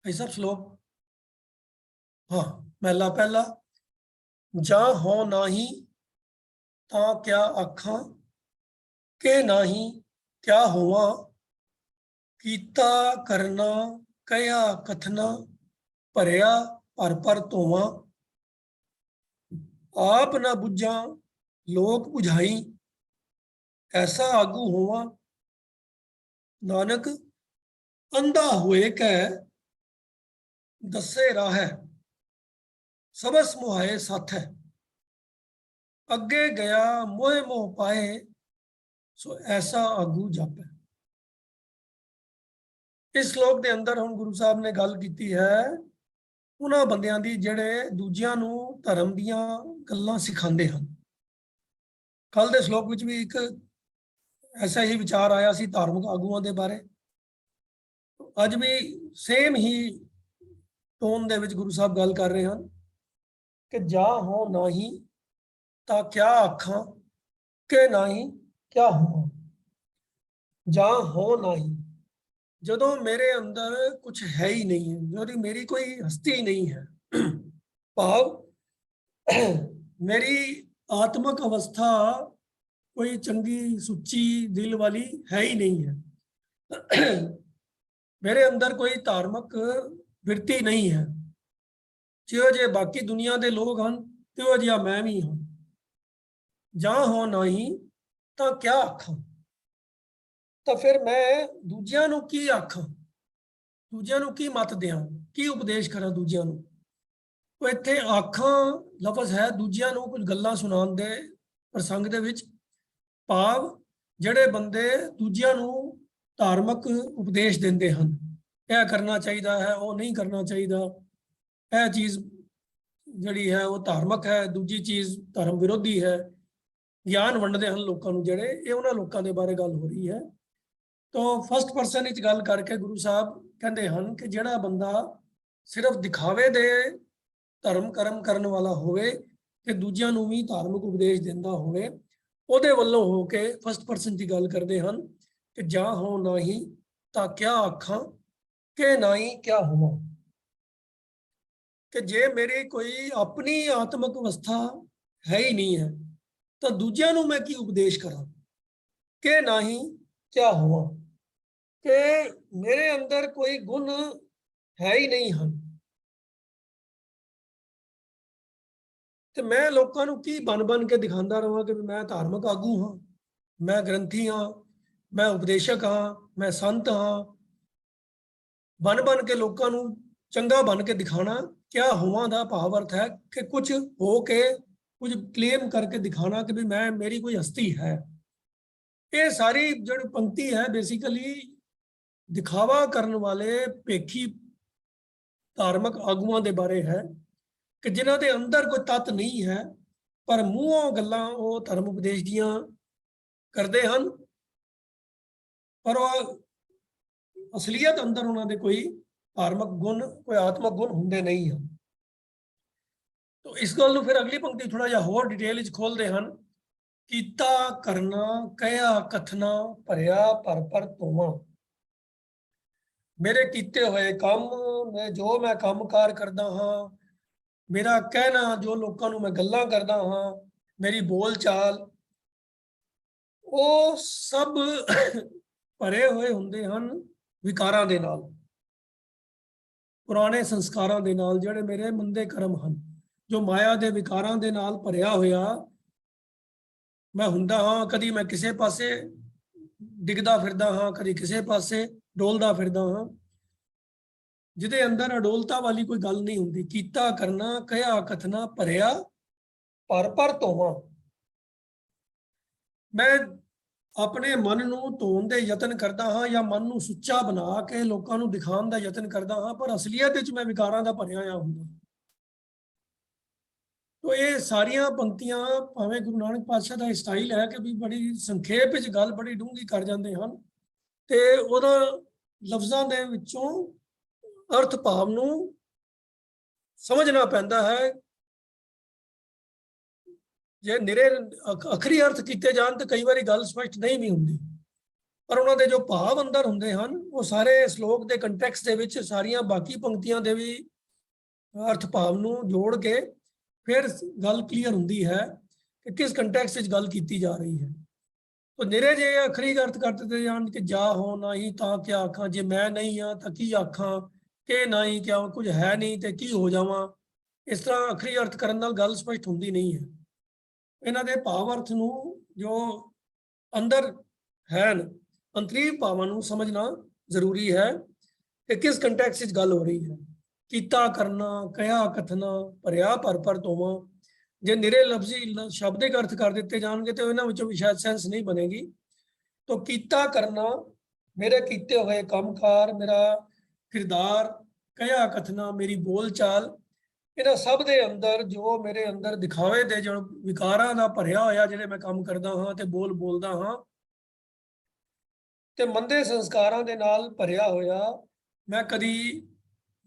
भाई सब श्लोक, हाँ महला पहला, जा हो नाही ता क्या आखा, के नाही क्या होवा, कीता करना कया कथना, भरिया पर धोवा, आप ना बुझा लोक बुझाई, ऐसा आगू होवा, नानक अंधा हुए कह दसे राह, सबस मुहाए साथ है, अगे गया मोह मोह पाए, सो ऐसा आगू जापे। इस श्लोक के अंदर हम गुरु साहब ने गल की है उन्हां बंदियां दी जिहड़े दूजियां नूं धर्म दीयां गल्लां सिखांदे हन। कल दे श्लोक विच भी एक ऐसा ही विचार आया सी धार्मिक आगुआं दे बारे, अज भी सेम ही टोन दे विच गुरु साहब गल कर रहे हैं कि जा हो नाही ता क्या आखा, के नाही क्या हो। जा हो नाही, जदों मेरे अंदर कुछ है ही नहीं है, जो मेरी कोई हस्ती नहीं है, भाव मेरी आत्मक अवस्था कोई चंगी सुच्ची दिल वाली है ही नहीं है, मेरे अंदर कोई धार्मिक वृत्ति नहीं है, जिहो जे बाकी दुनिया के लोग हैं त्यो जिहा मैं भी हाँ। जा हो नहीं तो क्या आखा, तो फिर मैं दूजियां नूं की आखा, दूजियां नूं की मत दियां, की उपदेश करा दूजियां नूं। तो इत्थे आखा लफज है दूजियां नूं कुछ गल्लां सुनाउण दे प्रसंग दे विच, भाव ਜਿਹੜੇ ਬੰਦੇ ਦੂਜਿਆਂ ਨੂੰ ਧਾਰਮਿਕ ਉਪਦੇਸ਼ ਦਿੰਦੇ ਹਨ, ਇਹ ਕਰਨਾ ਚਾਹੀਦਾ ਹੈ, ਉਹ ਨਹੀਂ ਕਰਨਾ ਚਾਹੀਦਾ, ਇਹ ਚੀਜ਼ ਜਿਹੜੀ ਹੈ ਉਹ ਧਾਰਮਿਕ ਹੈ, ਦੂਜੀ ਚੀਜ਼ ਧਰਮ ਵਿਰੋਧੀ ਹੈ, ਗਿਆਨ ਵੰਡਦੇ ਹਨ ਲੋਕਾਂ ਨੂੰ ਜਿਹੜੇ, ਇਹ ਉਹਨਾਂ ਲੋਕਾਂ ਦੇ ਬਾਰੇ ਗੱਲ ਹੋ ਰਹੀ ਹੈ। ਤਾਂ ਫਸਟ ਪਰਸਨ ਵਿੱਚ ਗੱਲ ਕਰਕੇ ਗੁਰੂ ਸਾਹਿਬ ਕਹਿੰਦੇ ਹਨ ਕਿ ਜਿਹੜਾ ਬੰਦਾ ਸਿਰਫ ਦਿਖਾਵੇ ਦੇ ਧਰਮ ਕਰਮ ਕਰਨ ਵਾਲਾ ਹੋਵੇ ਤੇ ਦੂਜਿਆਂ ਨੂੰ ਵੀ ਧਾਰਮਿਕ ਉਪਦੇਸ਼ ਦਿੰਦਾ ਹੋਵੇ, ਉਹਦੇ ਵੱਲੋਂ ਹੋ ਕੇ ਫਸਟ ਪਰਸਨ ਦੀ ਗੱਲ ਕਰਦੇ ਹਨ ਕਿ ਜਾ ਹੋ ਨਹੀਂ ਤਾਂ ਕਿਆ ਆਖਾਂ, कि ना ही क्या हुआ, कि जे मेरी कोई अपनी आत्मक अवस्था है ही नहीं है तो दूजिਆਂ ਨੂੰ मैं की उपदेश करा, कि ना ही क्या हुआ, कि मेरे अंदर कोई गुण है ही नहीं ਹਨ ਤੇ ਮੈਂ ਲੋਕਾਂ ਨੂੰ ਕੀ ਬਣ ਕੇ ਦਿਖਾਉਂਦਾ ਰਹਾਂ ਕਿ ਮੈਂ ਧਾਰਮਿਕ ਆਗੂ ਹਾਂ, ਮੈਂ ਗ੍ਰੰਥੀ ਹਾਂ, ਮੈਂ ਉਪਦੇਸ਼ਕ ਹਾਂ, ਮੈਂ ਸੰਤ ਹਾਂ। ਬਣ ਕੇ ਲੋਕਾਂ ਨੂੰ ਚੰਗਾ ਬਣ ਕੇ ਦਿਖਾਣਾ। ਕਿਆ ਹੋਵਾਂ ਦਾ ਭਾਵ ਅਰਥ ਹੈ ਕਿ ਕੁਝ ਹੋ ਕੇ ਕੁਝ ਕਲੇਮ ਕਰਕੇ ਦਿਖਾਣਾ ਕਿ ਵੀ ਮੈਂ ਮੇਰੀ ਕੋਈ ਹਸਤੀ ਹੈ। ਇਹ ਸਾਰੀ ਜਿਹੜੀ ਪੰਕਤੀ ਹੈ ਬੇਸਿਕਲੀ ਦਿਖਾਵਾ ਕਰਨ ਵਾਲੇ ਭੇਖੀ ਧਾਰਮਿਕ ਆਗੂਆਂ ਦੇ ਬਾਰੇ ਹੈ ਕਿ ਜਿਨ੍ਹਾਂ ਦੇ ਅੰਦਰ ਕੋਈ ਤੱਤ ਨਹੀਂ ਹੈ ਪਰ ਮੂੰਹੋਂ ਗੱਲਾਂ ਉਹ ਧਰਮ ਉਪਦੇਸ਼ ਦੀਆਂ ਕਰਦੇ ਹਨ ਪਰ ਉਹ ਅਸਲੀਅਤ ਅੰਦਰ ਉਹਨਾਂ ਦੇ ਕੋਈ ਧਾਰਮਿਕ ਗੁਣ ਕੋਈ ਆਤਮਿਕ ਗੁਣ ਹੁੰਦੇ ਨਹੀਂ ਹਨ। तो इस गल फिर अगली पंक्ति थोड़ा जिहा होर डिटेल विच खोलते हैं। कीता करना कया कथना भरिया पर तोमा, मेरे कीते हुए काम मैं जो मैं कामकार करदा हाँ, मेरा कहना जो लोगों नूं मैं गल्लां करदा हाँ, मेरी बोल चाल वो सब भरे हुए हुंदे हन विकारां दे नाल, पुराने संस्कारां दे नाल, जिहड़े मेरे मंदे कर्म हन जो माया के विकारां दे नाल भरिया होया मैं हुंदा हाँ। कदी मैं किसे पासे डिगदा फिरदा हाँ, कदी किसे पासे डोलदा फिरदा हाँ, जिदे अंदर अडोलता वाली कोई गल नहीं हुंदी। कीता करना कया कथना भरिया पर धोवां, मैं अपने मन नूं धोण दे यतन करदा हाँ या मन नूं सुच्चा बना के लोकां नूं दिखाउण दा यतन करदा हाँ पर असलीयत विच मैं विकारां दा भरिया होया हुंदा। तो ये सारिया पंक्तियां भावें गुरु नानक पातशाह का स्टाइल है कि भी बड़ी संखेप विच गल बड़ी डूंगी कर जाते हैं ते उहदा लफ्ज़ां दे विचों अर्थ भाव नूं समझना पैंदा है। जे निरे अखरी अर्थ किए जान तो कई बार गल स्पष्ट नहीं भी हुंदी पर उन्होंने जो भाव अंदर हुंदे हन वो सारे श्लोक के कंटैक्स्ट दे विच सारिया बाकी पंक्तियां दे भी अर्थ भाव नूं जोड़ के फिर गल क्लीयर होंदी है कि किस कंटैक्स्ट विच गल की जा रही है। तो निरे जे अखरी अर्थ करते जान कि जा हो ना ही ता क्या आखा, जे मैं नहीं हाँ तो की आखा, के ना ही क्या कुछ है नहीं तो की हो जावा, इस तरह अखरी अर्थ करने नाल गल स्पष्ट होंदी नहीं है। इन्हां दे भाव अर्थ नूं जो अंदर है अंतरीव भावां नूं समझना जरूरी है कि किस कंटैक्स्ट विच गल हो रही है। कीता करना कया कथना भरिया पर धोवां, जे निरे लफ्जी शब्दिक अर्थ कर दिते जाएंगे तो इन्हां विचों भी शायद सेंस नहीं बनेगी। तो कीता करना मेरे कीते हुए कामकार, मेरा किरदार, कया कथना मेरी बोल चाल, इन्हां सब दे अंदर जो मेरे अंदर दिखावे दे जो विकारां दा भरिया होया जिहड़े मैं काम करदा हाँ ते बोलदा हाँ ते मंदे संस्कारां दे नाल भरिया होया मैं कदी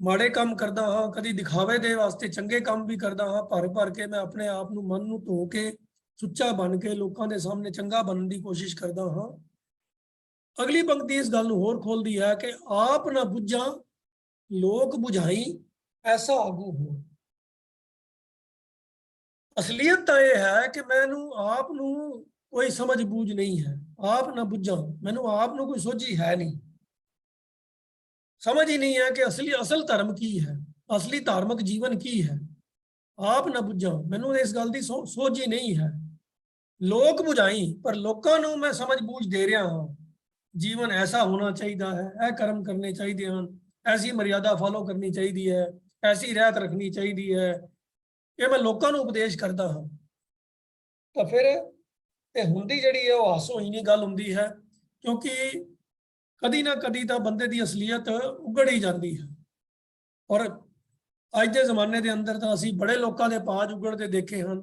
माड़े काम करदा हाँ, कदी दिखावे दे वास्ते चंगे काम भी करदा हाँ, भर के मैं अपने आप नूं मन नूं धो के सुच्चा बन के लोकां दे सामने चंगा बनने की कोशिश करदा हाँ। अगली पंक्ति इस गल नूं होर खोलदी है कि आप ना बुझा लोक बुझाई ऐसा आगू हो। असलियत तो यह है कि मैनू आप नूं कोई समझ बूझ नहीं है, आप ना बुझा मैनू आप नूं कोई सोझी है नहीं, समझ ही नहीं है कि असली असल धर्म की है, असली धार्मिक जीवन की है। आप ना बुझा मैनू इस गल की सोझ ही नहीं है। लोक बुझाई पर लोगों नूं मैं समझ बूझ दे रहा हाँ, जीवन ऐसा होना चाहिए है, यह कर्म करने चाहिए हैं, ऐसी मर्यादा फॉलो करनी चाहिए है, ऐसी रहत रखनी चाहिए है, ये मैं लोगों नूं उपदेश करता हाँ। तो फिर ये हुंदी जिहड़ी है वो हासोहीनी गल हुंदी है क्योंकि कदी ना कदी तो बंदे की असलीयत उगड़ ही जाती है। और अज के जमाने के अंदर तो असी बड़े लोगों के पाज उगड़ते देखे हैं,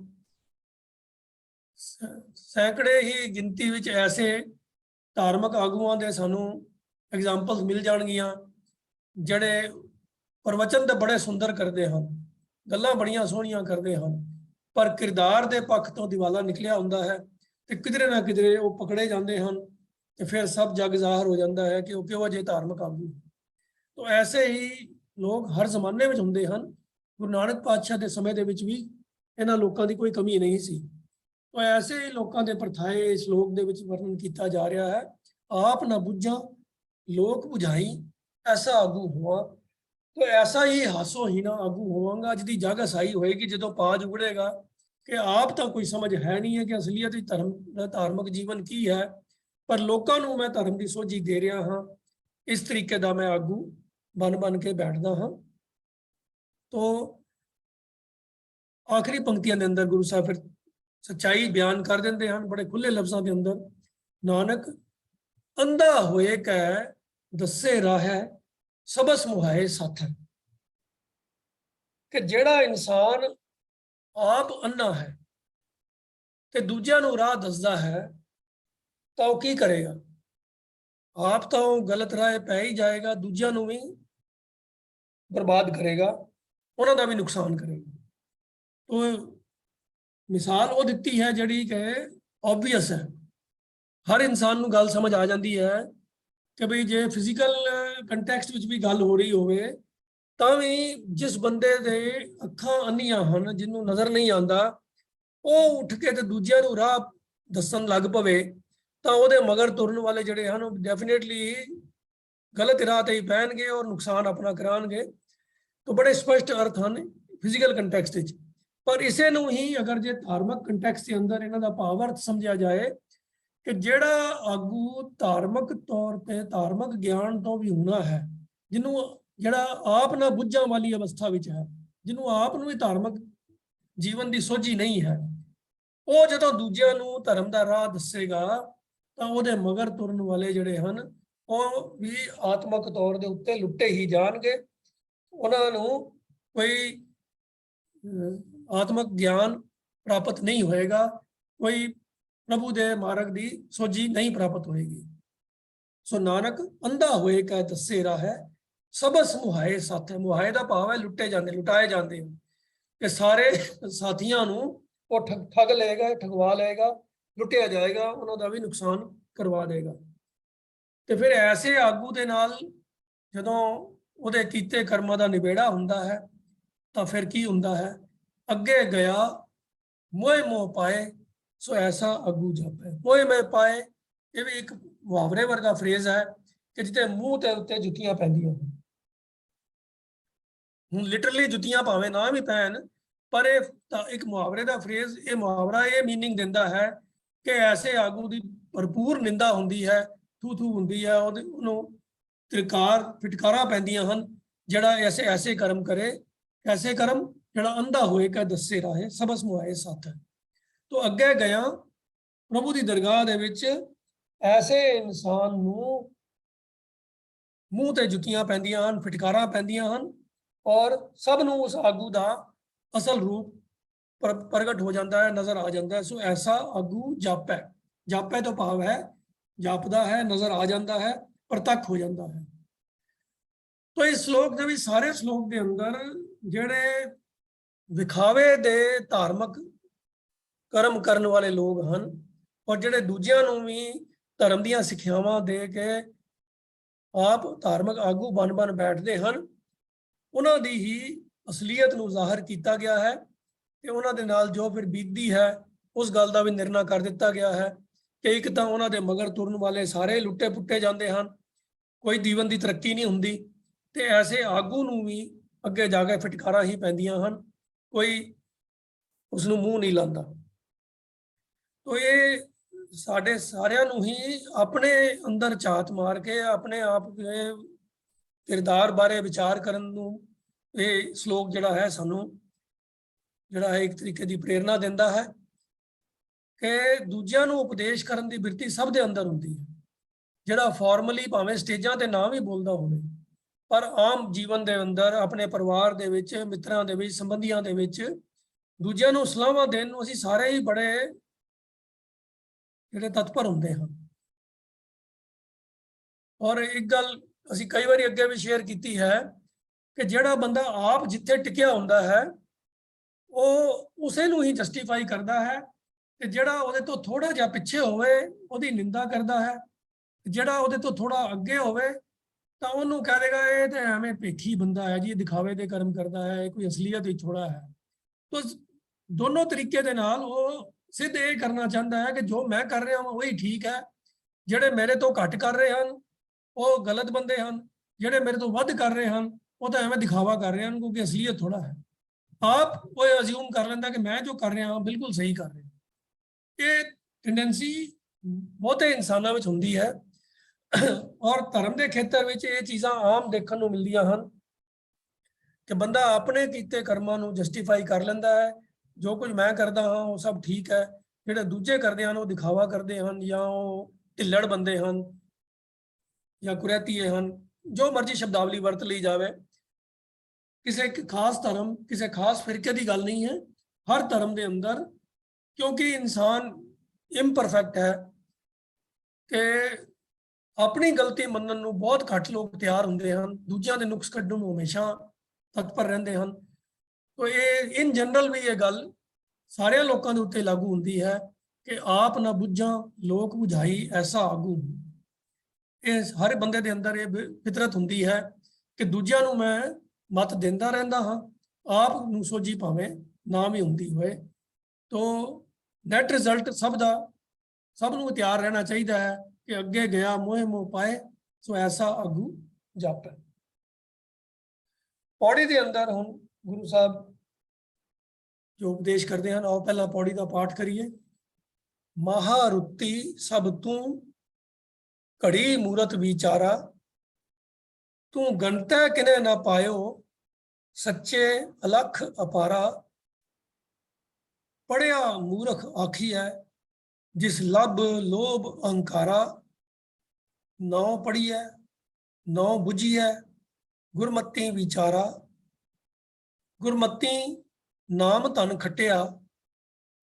सैकड़े ही गिनती विच ऐसे धार्मिक आगुआं दे सानू एग्जाम्पल्स मिल जाणगियां जिहड़े प्रवचन तो बड़े सुंदर करते हैं, गल्लां बड़ियां सोहणियां करते हैं पर किरदार के पक्ष तो दिवाला निकलिया हुंदा है तो किधरे ना किधरे वो पकड़े जाते हैं तो फिर सब जग जाहिर हो जाता है कि वो किहो जिहे धार्मिक आगू। तो ऐसे ही लोग हर ਜ਼ਮਾਨੇ ਵਿੱਚ ਹੁੰਦੇ ਹਨ। ਗੁਰੂ ਨਾਨਕ ਪਾਤਸ਼ਾਹ ਦੇ ਸਮੇਂ ਦੇ ਵਿੱਚ ਵੀ ਇਹਨਾਂ ਲੋਕਾਂ ਦੀ ਕੋਈ ਕਮੀ ਨਹੀਂ ਸੀ। तो ऐसे ही लोगों के प्रथाएं इस श्लोक ਦੇ ਵਿੱਚ वर्णन किया जा रहा है। आप ना बुझा लोक बुझाई ऐसा आगू हुआ। तो ऐसा ही हासो ही ना आगू होवांगा जिहदी जग हसाई होएगी ਜਦੋਂ ਪਾਜ ਉਗੜੇਗਾ कि आप तो कोई समझ है नहीं है कि असलियत धर्म धार्मिक जीवन की है, पर लोगों ਨੂੰ मैं धर्म की सोझी दे रहा हाँ। इस तरीके का मैं आगू बन के बैठदा हाँ। तो आखिरी पंक्तियों के अंदर गुरु साहब फिर सच्चाई बयान कर देंगे हैं बड़े खुले लफ्जों के अंदर। नानक अंधा होए कै दसे राह सबस मुहाए साथ। कि जेड़ा इंसान आप अन्ना है ते दूजिया नूं राह दसदा है तो वह की करेगा? आप तो गलत राह पै ही जाएगा, दूजिया नूं भी बर्बाद करेगा, उन्हां दा भी नुकसान करेगा। तो मिसाल वो दी है जी कि ऑबवियस है, हर इंसान को गल समझ आ जाती है कि भाई जे फिजिकल कंटैक्सट में भी गल हो रही हो तो भी जिस बंदे दे अखां अन्नियां हैं जिन्होंने नज़र नहीं आता वो उठ के तो दूजिया नूं राह दसन लग पवे तो वो मगर तुरन वाले जड़े हैं डेफिनेटली गलत राह ते ही पैणगे और नुकसान अपना कराएंगे। तो बड़े स्पष्ट अर्थ हैं फिजिकल कंटैक्सट विच। पर इसे नूं ही अगर जे धार्मिक कंटैक्सट के अंदर इन्हां दा भावार्थ समझिया जाए कि जेड़ा आगू धार्मिक तौर पे धार्मिक ज्ञान तो भी होना है, जिन्हों जेड़ा आप ना बुझां वाली अवस्था विच है, जिन्हों आप नूं भी धार्मिक जीवन की सोझी नहीं है, वो जदों दूजियां नूं धर्म दा राह दसेगा तो वो मगर तुरन वाले जड़े हैं वो भी आत्मक तौर के उत्ते लुटे ही जाणगे। उन्हां नूं कोई आत्मक ज्ञान प्राप्त नहीं होएगा, कोई प्रभु दे मार्ग की सोझी नहीं प्राप्त होएगी। सो नानक अंधा होए कै दसे राह सबस मुहाए साथ। मुहाए का भाव है लुटे जाते लुटाए जाते हैं कि सारे साथियों को वो ठग लेगा, ठगवा लेगा, लुटिया जाएगा, उन्होंने भी नुकसान करवा देगा। तो फिर ऐसे आगू के नाल जदों उहदे कीते कर्मां दा निबेड़ा हुंदा है तो फिर की हुंदा है? अगे गया मोह मोह पाए सो ऐसा अगू जापे। मोह मोह पाए ये भी एक मुहावरे वर्गा फ्रेज है कि जिते मूँह के उत्ते जुत्तियां पैंदियां। हुण लिटरली जुत्तियां भावें ना भी पैन पर एक मुहावरे का फ्रेज ये मुहावरा ये मीनिंग दिंदा है कि ऐसे आगू की भरपूर निंदा हुंदी है, थू थू हुंदी है, उन्होंने त्रिकार फिटकारा पैंदियां हन जड़ा ऐसे ऐसे कर्म करे, ऐसे कर्म जड़ा अंधा होए कै दसे राहे सबस मुहाए साथ। तो अगे गया प्रभु की दरगाह दे विच ऐसे इंसान नूं मूँह ते जुत्तियां पैंदियां हन, फिटकारा पैंदियां हन और सब नूं उस आगू का असल रूप प्रगट हो जाता है, नज़र आ जाता है। सो ऐसा आगू जापै। जापै तो भाव है जापदा है, नज़र आ जाता है, प्रतख हो जाता है। तो इस श्लोक के भी सारे श्लोक के अंदर जेड़े विखावे दे धार्मिक कर्म करने वाले लोग हैं और जेड़े दूजियां नूं भी धर्म दीयां सिक्ख्यावां दे के आप धार्मिक आगू बन बैठते हैं, उन्हां दी ही असलीयत नूं ज़ाहिर किया गया है कि उन्हां दे नाल जो फिर बीतदी है उस गल का भी निर्णय कर दिता गया है कि एक तो उन्हां दे मगर तुरन वाले सारे लुटे पुट्टे जाते हैं, कोई जीवन की तरक्की नहीं हुंदी, ते ऐसे आगू नूं भी अगे जाके फिटकारा ही पैंदियां हन, कोई उसनूं मूँह नहीं लांदा। तो ये साडे सारियां नूं ही अपने अंदर झात मार के अपने आप के किरदार बारे विचार करन नूं ये श्लोक जिहड़ा है सानूं जिहड़ा है एक तरीके की प्रेरणा दिंदा है कि दूजियां नूं उपदेश करन दी बिरती सब दे अंदर हुंदी है। जिहड़ा फॉर्मली भावें स्टेजां ते ना भी बोलदा होवे पर आम जीवन के अंदर अपने परिवार दे विच मित्रां दे विच संबंधियां दे विच दूजियां नूं सलाहां देण नूं असीं सारे ही बड़े जिहड़े तत्पर हुंदे हैं। और एक गल असीं कई बार अगे भी शेयर की है कि जिहड़ा बंदा आप जिथे टिकिया हुंदा है वो उसे नूं ही जस्टिफाई करता है कि जिहड़ा उहदे तो थोड़ा जिहा पिछे होवे उहदी निंदा करता है, जिहड़ा उहदे तो थोड़ा अगे होवे ਤਾਂ ਉਹਨੂੰ ਕਹਿ ਦੇਗਾ ਇਹ ਤੇ ਐਵੇਂ ਭੇਖੀ ਬੰਦਾ ਹੈ ਜੀ, ਇਹ ਦਿਖਾਵੇ ਦੇ ਕਰਮ ਕਰਦਾ ਹੈ, ਇਹ ਕੋਈ ਅਸਲੀਅਤ ਵਿੱਚ ਥੋੜਾ ਹੈ। ਤਾਂ ਦੋਨੋਂ ਤਰੀਕੇ ਦੇ ਨਾਲ ਉਹ ਸਿੱਧ ਇਹ ਕਰਨਾ ਚਾਹੁੰਦਾ ਹੈ ਕਿ ਜੋ ਮੈਂ ਕਰ ਰਿਹਾ ਹਾਂ ਉਹੀ ਠੀਕ ਹੈ, ਜਿਹੜੇ ਮੇਰੇ ਤੋਂ ਘੱਟ ਕਰ ਰਹੇ ਹਨ ਉਹ ਗਲਤ ਬੰਦੇ ਹਨ, ਜਿਹੜੇ ਮੇਰੇ ਤੋਂ ਵੱਧ ਕਰ ਰਹੇ ਹਨ ਉਹ ਤਾਂ ਐਵੇਂ ਦਿਖਾਵਾ ਕਰ ਰਹੇ ਹਨ, ਕਿਉਂਕਿ ਅਸਲੀਅਤ ਥੋੜਾ ਹੈ। ਆਪ ਉਹ ਅਸਿਊਮ ਕਰ ਲੈਂਦਾ ਕਿ ਮੈਂ ਜੋ ਕਰ ਰਿਹਾ ਹਾਂ ਬਿਲਕੁਲ ਸਹੀ ਕਰ ਰਿਹਾ। ਇਹ ਟੈਂਡੈਂਸੀ ਬਹੁਤੇ ਇਨਸਾਨਾਂ ਵਿੱਚ ਹੁੰਦੀ ਹੈ ਔਰ ਧਰਮ ਦੇ ਖੇਤਰ ਵਿੱਚ ਇਹ ਚੀਜ਼ਾਂ ਆਮ ਦੇਖਣ ਨੂੰ ਮਿਲਦੀਆਂ ਹਨ ਕਿ ਬੰਦਾ ਆਪਣੇ ਕੀਤੇ ਕਰਮਾਂ ਨੂੰ ਜਸਟੀਫਾਈ ਕਰ ਲੈਂਦਾ ਹੈ, ਜੋ ਕੁਝ ਮੈਂ ਕਰਦਾ ਹਾਂ ਉਹ ਸਭ ਠੀਕ ਹੈ, ਜਿਹੜੇ ਦੂਜੇ ਕਰਦੇ ਹਨ ਉਹ ਦਿਖਾਵਾ ਕਰਦੇ ਹਨ, ਜਾਂ ਉਹ ਢਿੱਲੜ ਬੰਦੇ ਹਨ ਜਾਂ ਕੁਰੈਤੀਏ ਹਨ, ਜੋ ਮਰਜ਼ੀ ਸ਼ਬਦਾਵਲੀ ਵਰਤ ਲਈ ਜਾਵੇ। ਕਿਸੇ ਖਾਸ ਧਰਮ ਕਿਸੇ ਖਾਸ ਫਿਰਕੇ ਦੀ ਗੱਲ ਨਹੀਂ ਹੈ। ਹਰ ਧਰਮ ਦੇ ਅੰਦਰ, ਕਿਉਂਕਿ ਇਨਸਾਨ ਇੰਪਰਫੈਕਟ ਹੈ ਕਿ ਆਪਣੀ ਗਲਤੀ ਮੰਨਣ ਨੂੰ ਬਹੁਤ ਘੱਟ ਲੋਕ ਤਿਆਰ ਹੁੰਦੇ ਹਨ, ਦੂਜਿਆਂ ਦੇ ਨੁਕਸ ਕੱਢਣ ਨੂੰ ਹਮੇਸ਼ਾ ਤਤਪਰ ਰਹਿੰਦੇ ਹਨ। ਤਾਂ ਇਹ ਇਨ ਜਨਰਲ ਵੀ ਇਹ ਗੱਲ ਸਾਰਿਆਂ ਲੋਕਾਂ ਦੇ ਉੱਤੇ ਲਾਗੂ ਹੁੰਦੀ ਹੈ ਕਿ ਆਪ ਨਾ ਬੁੱਝਾਂ ਲੋਕ ਬੁਝਾਈ ਐਸਾ ਆਗੂ। ਇਹ ਹਰ ਬੰਦੇ ਦੇ ਅੰਦਰ ਇਹ ਫਿਤਰਤ ਹੁੰਦੀ ਹੈ ਕਿ ਦੂਜਿਆਂ ਨੂੰ ਮੈਂ ਮਤ ਦਿੰਦਾ ਰਹਿੰਦਾ ਹਾਂ, ਆਪ ਨੂੰ ਸੋਝੀ ਭਾਵੇਂ ਨਾ ਵੀ ਹੁੰਦੀ ਹੋਏ। ਤੋ ਨੈਟ ਰਿਜ਼ਲਟ ਸਭ ਨੂੰ ਤਿਆਰ ਰਹਿਣਾ ਚਾਹੀਦਾ ਹੈ ਕਿ ਅੱਗੇ ਗਿਆ ਮੋਹ ਮੋਹ ਪਾਏ, ਸੋ ਐਸਾ ਆਗੂ ਜਾਪੇ। ਪੌੜੀ ਦੇ ਅੰਦਰ ਹੁਣ ਗੁਰੂ ਸਾਹਿਬ ਜੋ ਉਪਦੇਸ਼ ਕਰਦੇ ਹਨ, ਆਓ ਪਹਿਲਾਂ ਪੌੜੀ ਦਾ ਪਾਠ ਕਰੀਏ। ਮਹਾਰੁੱਤੀ ਸਭ ਤੂੰ ਘੜੀ ਮੂਰਤ ਵਿਚਾਰਾ, ਤੂੰ ਗਣਤੈ ਕਿਨੇ ਨਾ ਪਾਇਓ ਸੱਚੇ ਅਲਖ ਅਪਾਰਾ। ਪੜਿਆ ਮੂਰਖ ਆਖੀਐ ਜਿਸ ਲੱਭ ਲੋਭ ਅਹੰਕਾਰਾ, ਨੌ ਪੜੀਐ ਨੌ ਬੁਝੀਐ ਗੁਰਮਤੀ ਵਿਚਾਰਾ। ਗੁਰਮਤੀ ਨਾਮ ਧਨ ਖਟਿਆ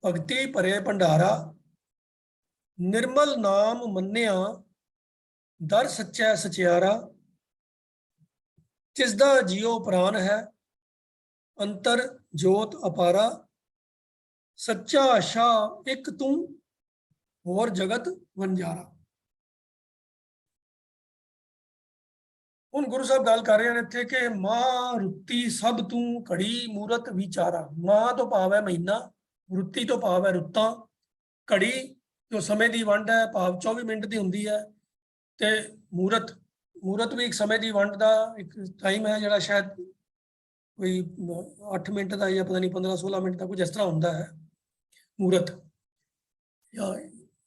ਭਗਤੀ ਭਰੇ ਭੰਡਾਰਾ, ਨਿਰਮਲ ਨਾਮ ਮੰਨਿਆ ਦਰ ਸੱਚੈ ਸਚਿਆਰਾ। ਜਿਸ ਦਾ ਜੀਉ ਪ੍ਰਾਨ ਹੈ ਅੰਤਰ ਜੋਤ ਅਪਾਰਾ, ਸੱਚਾ ਸ਼ਾਹ ਇੱਕ ਤੂੰ ਹੋਰ ਜਗਤ ਵੰਜਾਰਾ। ਹੁਣ ਗੁਰੂ ਸਾਹਿਬ ਗੱਲ ਕਰ ਰਹੇ ਹਨ ਇੱਥੇ ਕਿ ਮਾਂ ਰੁੱਤੀ ਸਭ ਤੂੰ ਘੜੀ ਮੂਰਤ ਵਿਚਾਰਾ। ਮਾਂ ਤੋਂ ਭਾਵ ਹੈ ਮਹੀਨਾ, ਰੁੱਤੀ ਤੋਂ ਭਾਵ ਹੈ ਰੁੱਤਾਂ, ਘੜੀ ਜੋ ਸਮੇਂ ਦੀ ਵੰਡ ਹੈ ਭਾਵ 24 ਮਿੰਟ ਦੀ ਹੁੰਦੀ ਹੈ, ਤੇ ਮੂਰਤ ਵੀ ਇੱਕ ਸਮੇਂ ਦੀ ਵੰਡ ਦਾ ਇੱਕ ਟਾਈਮ ਹੈ ਜਿਹੜਾ ਸ਼ਾਇਦ ਕੋਈ 8 ਮਿੰਟ ਦਾ ਜਾਂ ਪਤਾ ਨਹੀਂ 15-16 ਮਿੰਟ ਦਾ ਕੁਝ ਇਸ ਤਰ੍ਹਾਂ ਹੁੰਦਾ ਹੈ ਮੂਰਤ,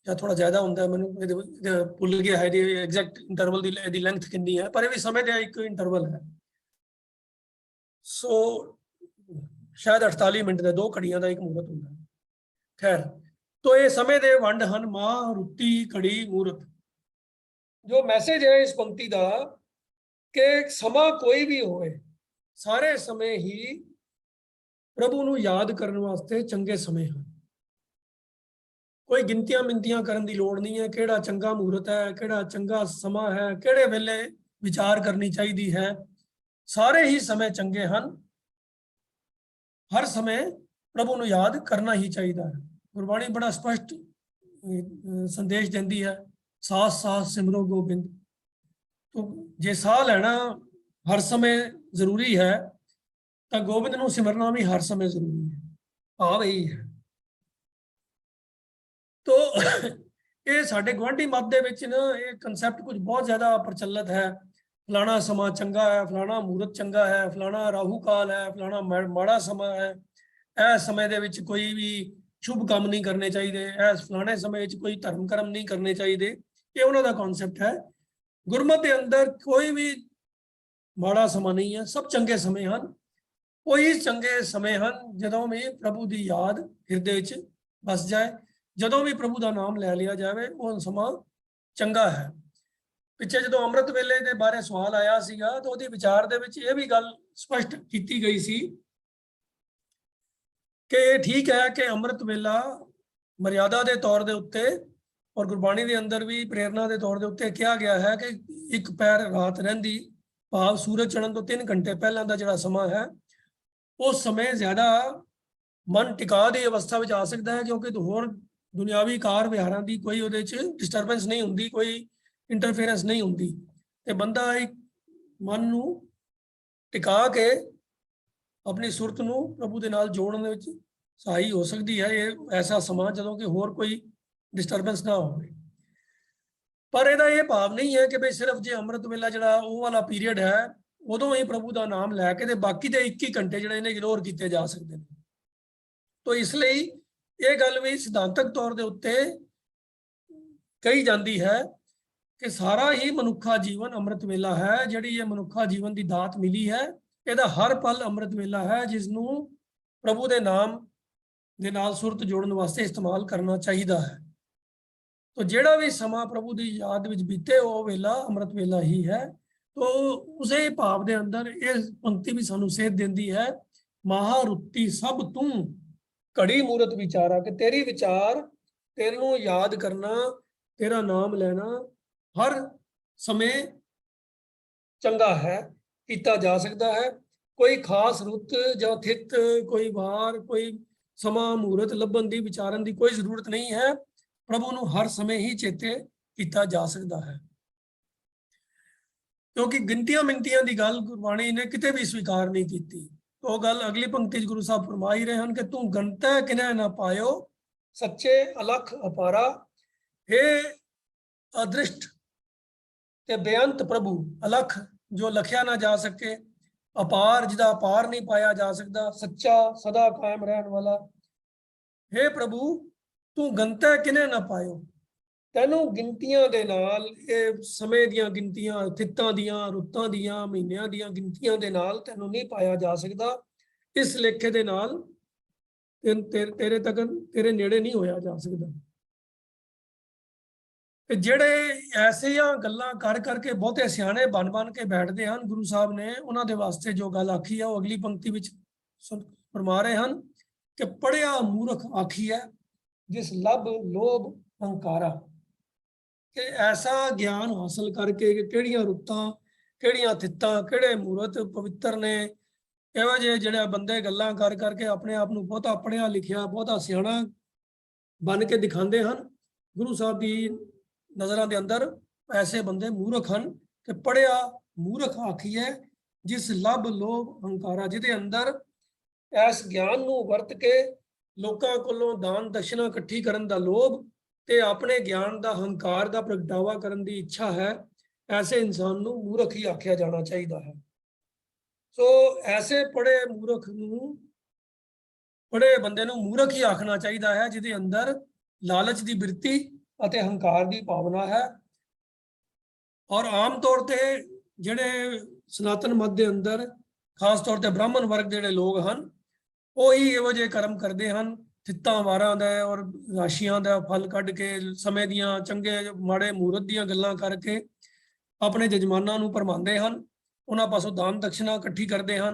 ਜਾਂ ਥੋੜਾ ਜ਼ਿਆਦਾ ਹੁੰਦਾ, ਮੈਨੂੰ ਇਹਦੇ ਭੁੱਲ ਗਿਆ ਹੈ ਇਹਦੀ ਐਗਜ਼ੈਕਟ ਇੰਟਰਵਲ ਦੀ ਲੈਂਥ ਕਿੰਨੀ ਹੈ, ਪਰ ਇਹ ਵੀ ਸਮੇਂ ਦਾ ਇੱਕ ਇੰਟਰਵਲ ਹੈ। ਸੋ ਸ਼ਾਇਦ 48 ਮਿੰਟ ਦਾ 2 ਘੜੀਆਂ ਦਾ ਇੱਕ ਮੂਰਤ ਹੁੰਦਾ ਹੈ। ਖੈਰ, तो ये समय दे वंड हन मां रुत्ती घड़ी मूरत। जो मैसेज है इस पंक्ति का कि समा कोई भी होए, सारे समय ही प्रभु नूं याद करने वास्ते चंगे समय हैं। कोई गिनतियां मिनतियां करन दी लोड़ नहीं है, केड़ा चंगा मूरत है, केड़ा चंगा समा है, केड़े वेले विचार करनी चाहिए है। सारे ही समय चंगे हन, हर समय प्रभु नूं याद करना ही चाहिए है। गुरबाणी बड़ा स्पष्ट संदेश देती है, सास सास सिमरो गोबिंद। तो जे साह लेना हर समय जरूरी है तो गोबिंद नूं सिमरना भी हर समय जरूरी है, भाव यही है। तो ये साडे गुआढ़ी मत दे विच ना ये कंसैप्ट कुछ बहुत ज़्यादा प्रचलित है। फलाना समा चंगा है, फलाना मूरत चंगा है, फलाना राहु काल है, फलाना माड़ा समा है, इस समय दे विच कोई भी शुभ काम नहीं करने चाहिए, इस फलाने समय कोई धर्म कर्म नहीं करने चाहिए। ये उन्होंने कॉन्सैप्ट है। गुरमत के अंदर कोई भी माड़ा समा नहीं है, सब चंगे समय हैं। कोई चंगे समय हैं जदों भी प्रभु की याद हिरदे विच बस जाए, जदों भी प्रभु का नाम लै लिया जाए, वो समा चंगा है। पिछे जो अमृत वेले के बारे सवाल आया सीगा तो उहदी विचार दे विच ये भी गल स्पष्ट की गई सी कि ठीक है कि अमृत वेला मर्यादा के तौर के उत्ते और गुरबाणी के अंदर भी प्रेरणा के तौर के उत्ते कहा गया है कि एक पैर रात रहिंदी, भाव सूरज चढ़न तो 3 घंटे पहला का जिहड़ा समा है उस समय ज़्यादा मन टिका दी अवस्था में आ सकता है, क्योंकि होर दुनियावी कार विहारां की कोई उहदे च डिस्टरबेंस नहीं हुंदी, कोई इंटरफेरेंस नहीं हुंदी, ते बंदा एक ਮਨ ਨੂੰ ਟਿਕਾ ਕੇ ਆਪਣੀ ਸੁਰਤ ਨੂੰ ਪ੍ਰਭੂ ਦੇ ਨਾਲ ਜੋੜਨ ਦੇ ਵਿੱਚ ਸਹਾਈ ਹੋ ਸਕਦੀ ਹੈ। ਇਹ ਐਸਾ ਸਮਾਂ ਜਦੋਂ ਕਿ ਹੋਰ ਕੋਈ ਡਿਸਟਰਬੈਂਸ ਨਾ ਹੋਵੇ। ਪਰ ਇਹਦਾ ਇਹ ਭਾਵ ਨਹੀਂ ਹੈ ਕਿ ਬਈ ਸਿਰਫ ਜੇ ਅੰਮ੍ਰਿਤ ਵੇਲਾ ਜਿਹੜਾ ਉਹ ਵਾਲਾ ਪੀਰੀਅਡ ਹੈ ਉਦੋਂ ਹੀ ਪ੍ਰਭੂ ਦਾ ਨਾਮ ਲੈ ਕੇ ਤੇ ਬਾਕੀ ਦੇ 21 ਘੰਟੇ ਜਿਹੜੇ ਨੇ ਇਗਨੋਰ ਕੀਤੇ ਜਾ ਸਕਦੇ ਨੇ। ਤਾਂ ਇਸ ਲਈ ਇਹ ਗੱਲ ਵੀ ਸਿਧਾਂਤਕ ਤੌਰ ਦੇ ਉੱਤੇ ਕਹੀ ਜਾਂਦੀ ਹੈ ਕਿ ਸਾਰਾ ਹੀ ਮਨੁੱਖਾ ਜੀਵਨ ਅੰਮ੍ਰਿਤ ਵੇਲਾ ਹੈ। ਜਿਹੜੀ ਇਹ ਮਨੁੱਖਾ ਜੀਵਨ ਦੀ ਦਾਤ ਮਿਲੀ ਹੈ, ਇਹਦਾ ਹਰ ਪਲ ਅੰਮ੍ਰਿਤ ਵੇਲਾ ਹੈ, ਜਿਸ ਨੂੰ ਪ੍ਰਭੂ ਦੇ ਨਾਮ ਦੇ ਨਾਲ ਸੁਰਤ ਜੋੜਨ ਵਾਸਤੇ ਇਸਤੇਮਾਲ ਕਰਨਾ ਚਾਹੀਦਾ ਹੈ। तो जेड़ा भी समा प्रभु की याद विच बीते वो वेला अमृत वेला ही है। तो उसे भाव के अंदर ये पंक्ति भी सानू सेध देंदी है, महारुति सब तू घड़ी मूरत विचारा, कि तेरी विचार तेरे नू याद करना, तेरा नाम लेना हर समय चंगा है, किया जा सकता है। कोई खास रुत या थित, कोई वार, कोई समा मूरत लभन की विचारन की कोई जरूरत नहीं है। प्रभु ਨੂੰ हर समय ही चेते किया जा सकता है, क्योंकि गिनतियां मिनतियां की गल गुरबाणी ने किते भी स्वीकार नहीं की। तो गल अगली पंक्ति गुरु साहब फरमा ही रहे हैं कि तू गणता किने ना पायो, सच्चे अलख अपारा, हे अदृष्ट ते बेअंत प्रभु। अलख जो लखिया ना जा सके, अपार जिदा अपार नहीं पाया जा सकता, सच्चा सदा कायम रहने वाला। हे प्रभु तू गणता किने ना पायो, तैनू गिनतियां दे नाल, समय दियां गिनतियां, थित्तां दियां, रुत्तां दियां, महीनियां दियां गिनतियां दे नाल तैनू नहीं पाया जा सकता। इस लेखे दे नाल तेरे तक तेरे नेड़े नहीं होया जा सकता। जेड़े ऐसे गल्लां कर करके बहुते सियाणे बन बन के बैठते हैं, गुरु साहब ने उन्हां दे वास्ते जो गल आखी है वो अगली पंक्ति विच फरमा रहे हैं कि पढ़िया मूर्ख आखी है, जिस लब लोभ हंकारा। कि ऐसा ज्ञान हासिल करके कि किहड़ियां रुत्तां, किहड़ियां थित्तां, किहड़े मूरत पवित्र ने, इहो जिहे जिहड़े बंदे गल्लां कर करके अपने आप नूं बहुता पढ़िया लिखिया, बहुता सियाणा बन के दिखाते हैं। गुरु साहब की नज़रां दे अंदर ऐसे बंदे मूर्ख हैं कि पढ़िया मूर्ख आखी है, जिस लब लोभ हंकारा, जिहदे अंदर इस ज्ञान नूं वरत के लोकां कोलों दान दक्षिणा इकट्ठी करन दा लोभ ते अपने ज्ञान दा हंकार दा प्रगटावा करन दी इच्छा है, ऐसे इंसान नूं मूर्ख ही आख्या जाना चाहिए है। सो ऐसे पढ़े मूर्ख नूं, पढ़े बंदे नूं मूर्ख ही आखना चाहिए है, जिहदे अंदर लालच दी बिरती अते हंकार दी भावना है। और आम तौर ते जिहड़े सनातन मत दे अंदर खास तौर ते ब्राह्मण वर्ग दे जिहड़े लोग हैं वो ही इहो जे कर्म करते हैं, थित्तां वारां दा और राशियां दा फल कढ के, समय दियां चंगे माड़े मूरत दियां गल्लां करके अपने जजमानां नूं भरमांदे हैं, उन्हां पासों दान दक्षिणा इकट्ठी करते हैं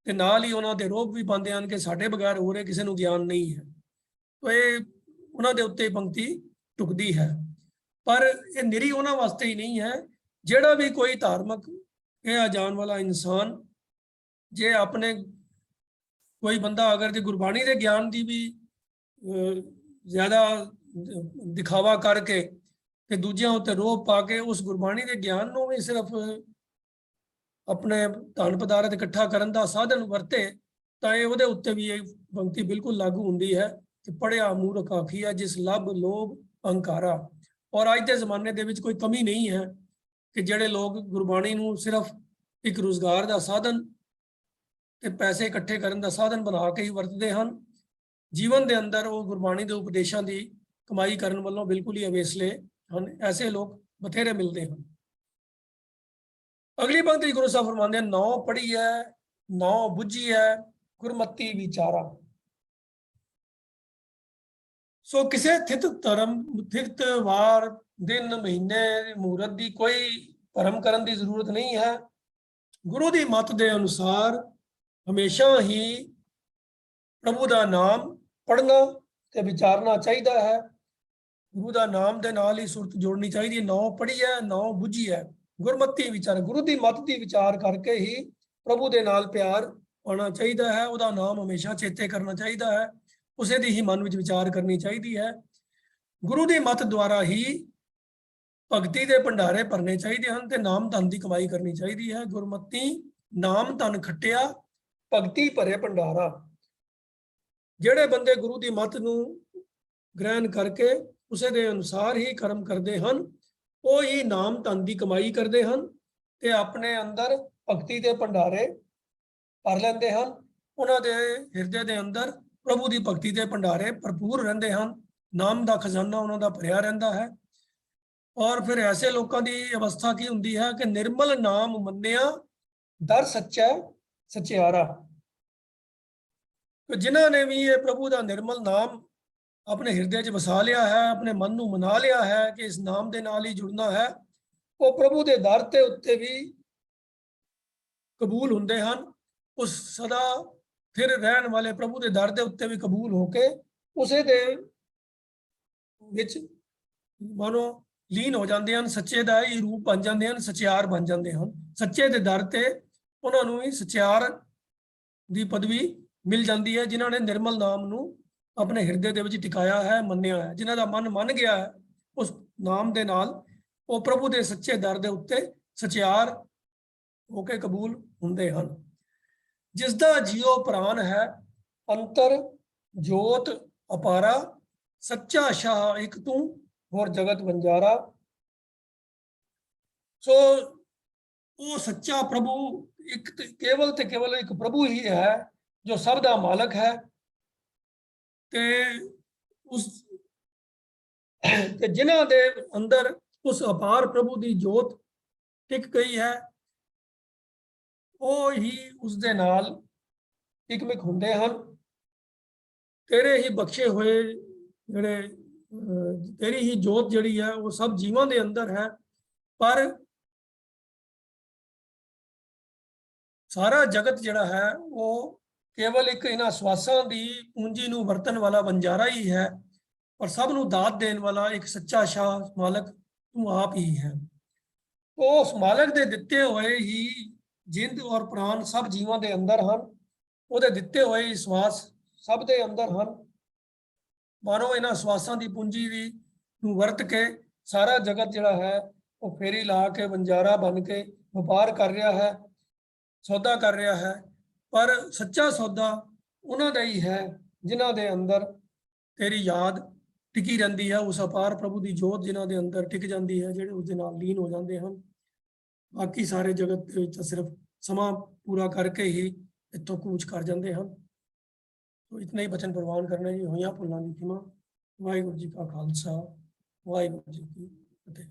ते नाल ही उन्हां दे रोप भी पांदे हैं कि साडे बगैर होर किसी नूं ज्ञान नहीं है। तो ये उन्हां दे उत्ते पंक्ति टुकदी है, पर ये निरी उन्हां वास्ते ही नहीं है। जिहड़ा भी कोई धार्मिक कहा जाण वाला इंसान जे अपने कोई बंदा अगर जे गुरबाणी के ज्ञान की भी ज्यादा दिखावा करके ते दूजियां उत्ते रोप पा के उस गुरबाणी के ज्ञान नूं भी सिर्फ अपने धन पदार्थ इकट्ठा करन दा साधन वरते, तां इह उहदे उत्ते भी ये पंक्ति बिल्कुल लागू हुंदी है कि पढ़िया मूर्ख आखी है, जिस लब लोभ अहंकारा। और अज के जमाने दे विच कोई कमी नहीं है कि जिहड़े लोग गुरबाणी नूं सिर्फ एक रोजगार का साधन ते पैसे इकट्ठे करन दा साधन बना के ही वरतते हैं, जीवन के अंदर वो गुरबाणी के उपदेशों की कमाई करन वालों बिल्कुल ही अवेसले हैं। ऐसे लोग बथेरे मिलते हैं। अगली पंक्ति गुरु साहब फरमाते हैं, नौ पढ़ी है, नौ बुझी है, गुरमति विचारा। सो किसी थित धर्म, थित वार, दिन, महीने, मुहूर्त की कोई भरम करन की जरूरत नहीं है। गुरु की मत के अनुसार हमेशा ही प्रभु का नाम पढ़ना ते विचारना चाहिए है। गुरु का नाम के नाल ही सुरत जोड़नी चाहिए। नौ पढ़ी है, नौ बुझी है, गुरमति विचार, गुरु की मत की विचार करके ही प्रभु के नाल प्यार आना चाहिए है। उसका नाम हमेशा चेते करना चाहिए है, उसे दी ही मन में विचार करनी चाहिए है। गुरु की मत द्वारा ही ਭਗਤੀ ਦੇ ਭੰਡਾਰੇ ਭਰਨੇ ਚਾਹੀਦੇ ਹਨ ਤੇ ਨਾਮ ਧਨ ਦੀ ਕਮਾਈ ਕਰਨੀ ਚਾਹੀਦੀ ਹੈ। ਗੁਰਮਤਿ ਨਾਮ ਧਨ ਖੱਟਿਆ, ਭਗਤੀ ਭਰੇ ਭੰਡਾਰਾ। ਜਿਹੜੇ ਬੰਦੇ ਗੁਰੂ ਦੀ ਮੱਤ ਨੂੰ ਗ੍ਰਹਿਣ ਕਰਕੇ ਉਸੇ ਦੇ ਅਨੁਸਾਰ ਹੀ ਕਰਮ ਕਰਦੇ ਹਨ, ਉਹ ਹੀ ਨਾਮ ਧਨ ਦੀ ਕਮਾਈ ਕਰਦੇ ਹਨ ਤੇ ਆਪਣੇ ਅੰਦਰ ਭਗਤੀ ਦੇ ਭੰਡਾਰੇ ਭਰ ਲੈਂਦੇ ਹਨ। ਉਹਨਾਂ ਦੇ ਹਿਰਦੇ ਦੇ ਅੰਦਰ ਪ੍ਰਭੂ ਦੀ ਭਗਤੀ ਦੇ ਭੰਡਾਰੇ ਭਰਪੂਰ ਰਹਿੰਦੇ ਹਨ। ਨਾਮ ਦਾ ਖਜ਼ਾਨਾ ਉਹਨਾਂ ਦਾ ਭਰਿਆ ਰਹਿੰਦਾ ਹੈ। ਔਰ ਫਿਰ ਐਸੇ ਲੋਕਾਂ ਦੀ ਅਵਸਥਾ ਕੀ ਹੁੰਦੀ ਹੈ ਕਿ ਨਿਰਮਲ ਨਾਮ ਮੰਨਿਆ ਦਰ ਸੱਚਾ ਸਚਿਆਰਾ। ਜਿਨ੍ਹਾਂ ਨੇ ਵੀ ਇਹ ਪ੍ਰਭੂ ਦਾ ਨਿਰਮਲ ਨਾਮ ਆਪਣੇ ਹਿਰਦੇ 'ਚ ਵਸਾ ਲਿਆ ਹੈ, ਆਪਣੇ ਮਨ ਨੂੰ ਮਨਾ ਲਿਆ ਹੈ ਕਿ ਇਸ ਨਾਮ ਦੇ ਨਾਲ ਹੀ ਜੁੜਨਾ ਹੈ, ਉਹ ਪ੍ਰਭੂ ਦੇ ਦਰ ਤੇ ਉੱਤੇ ਵੀ ਕਬੂਲ ਹੁੰਦੇ ਹਨ। ਉਸ ਸਦਾ ਫਿਰ ਰਹਿਣ ਵਾਲੇ ਪ੍ਰਭੂ ਦੇ ਦਰ ਦੇ ਉੱਤੇ ਵੀ ਕਬੂਲ ਹੋ ਕੇ ਉਸੇ ਦੇ ਵਿੱਚ ਮਾਨੋ ਲੀਨ ਹੋ ਜਾਂਦੇ ਹਨ, ਸੱਚੇ ਦਾ ਹੀ ਰੂਪ ਬਣ ਜਾਂਦੇ ਹਨ, ਸਚਿਆਰ ਬਣ ਜਾਂਦੇ ਹਨ। ਸੱਚੇ ਦੇ ਦਰ ਤੇ ਉਹਨਾਂ ਨੂੰ ਹੀ ਸਚਿਆਰ ਦੀ ਪਦਵੀ ਮਿਲ ਜਾਂਦੀ ਹੈ, ਜਿਨ੍ਹਾਂ ਨੇ ਨਿਰਮਲ ਨਾਮ ਨੂੰ ਆਪਣੇ ਹਿਰਦੇ ਦੇ ਵਿੱਚ ਟਿਕਾਇਆ ਹੈ, ਮੰਨਿਆ ਹੈ। ਜਿਨ੍ਹਾਂ ਦਾ ਮਨ ਮੰਨ ਗਿਆ ਹੈ ਉਸ ਨਾਮ ਦੇ ਨਾਲ, ਉਹ ਪ੍ਰਭੂ ਦੇ ਸੱਚੇ ਦਰ ਦੇ ਉੱਤੇ ਸਚਿਆਰ ਹੋ ਕੇ ਕਬੂਲ ਹੁੰਦੇ ਹਨ। ਜਿਸ ਦਾ ਜੀਉ ਪ੍ਰਾਨ ਹੈ ਅੰਤਰ ਜੋਤ ਅਪਾਰਾ, ਸੱਚਾ ਸ਼ਾਹ ਇੱਕ ਤੂੰ ਹੋਰ ਜਗਤ ਵੰਜਾਰਾ। ਸੋ ਉਹ ਸੱਚਾ ਪ੍ਰਭੂ ਇੱਕ ਕੇਵਲ ਤੇ ਕੇਵਲ ਇੱਕ ਪ੍ਰਭੂ ਹੀ ਹੈ ਜੋ ਸਭ ਦਾ ਮਾਲਕ ਹੈ ਤੇ ਉਸ ਤੇ ਜਿਨ੍ਹਾਂ ਦੇ ਅੰਦਰ ਉਸ ਅਪਾਰ ਪ੍ਰਭੂ ਦੀ ਜੋਤ ਟਿਕ ਗਈ ਹੈ, ਉਹ ਹੀ ਉਸ ਦੇ ਨਾਲ ਇਕਮਿਕ ਹੁੰਦੇ ਹਨ। ਤੇਰੇ ਹੀ ਬਖਸ਼ੇ ਹੋਏ ਜਿਹੜੇ ਤੇਰੀ ਹੀ ਜੋਤ ਜਿਹੜੀ ਹੈ ਉਹ ਸਭ ਜੀਵਾਂ ਦੇ ਅੰਦਰ ਹੈ, ਪਰ ਸਾਰਾ ਜਗਤ ਜਿਹੜਾ ਹੈ ਉਹ ਕੇਵਲ ਇੱਕ ਇਹਨਾਂ ਸਵਾਸਾਂ ਦੀ ਪੂੰਜੀ ਨੂੰ ਵਰਤਣ ਵਾਲਾ ਵੰਜਾਰਾ ਹੀ ਹੈ, ਪਰ ਸਭ ਨੂੰ ਦਾਤ ਦੇਣ ਵਾਲਾ ਇੱਕ ਸੱਚਾ ਸ਼ਾਹ ਮਾਲਕ ਤੂੰ ਆਪ ਹੀ ਹੈ। ਉਸ ਮਾਲਕ ਦੇ ਦਿੱਤੇ ਹੋਏ ਹੀ ਜਿੰਦ ਔਰ ਪ੍ਰਾਣ ਸਭ ਜੀਵਾਂ ਦੇ ਅੰਦਰ ਹਨ, ਉਹਦੇ ਦਿੱਤੇ ਹੋਏ ਸਵਾਸ ਸਭ ਦੇ ਅੰਦਰ ਹਨ। ਮਾਨੋ ਇਹਨਾਂ ਸਵਾਸਾਂ ਦੀ ਪੂੰਜੀ ਦੀ ਨੂੰ ਵਰਤ ਕੇ ਸਾਰਾ ਜਗਤ ਜਿਹੜਾ ਹੈ ਉਹ ਫੇਰੀ ਲਾ ਕੇ ਵੰਜਾਰਾ ਬਣ ਕੇ ਵਪਾਰ ਕਰ ਰਿਹਾ ਹੈ, ਸੌਦਾ ਕਰ ਰਿਹਾ ਹੈ। ਪਰ ਸੱਚਾ ਸੌਦਾ ਉਹਨਾਂ ਦਾ ਹੀ ਹੈ ਜਿਨ੍ਹਾਂ ਦੇ ਅੰਦਰ ਤੇਰੀ ਯਾਦ ਟਿਕੀ ਰਹਿੰਦੀ ਹੈ, ਉਸ ਅਪਾਰ ਪ੍ਰਭੂ ਦੀ ਜੋਤ ਜਿਨ੍ਹਾਂ ਦੇ ਅੰਦਰ ਟਿਕ ਜਾਂਦੀ ਹੈ, ਜਿਹੜੇ ਉਸ ਦੇ ਨਾਲ ਲੀਨ ਹੋ ਜਾਂਦੇ ਹਨ। ਬਾਕੀ ਸਾਰੇ ਜਗਤ ਦੇ ਵਿੱਚ ਸਿਰਫ ਸਮਾਂ ਪੂਰਾ ਕਰਕੇ ਹੀ ਇੱਥੋਂ ਕੂਚ ਕਰ ਜਾਂਦੇ ਹਨ। तो इतना ही बचन प्रवान करने जी होइयां भुलां दी खिमा। वाहिगुरू जी का खालसा, वाहिगुरू जी की फतेह।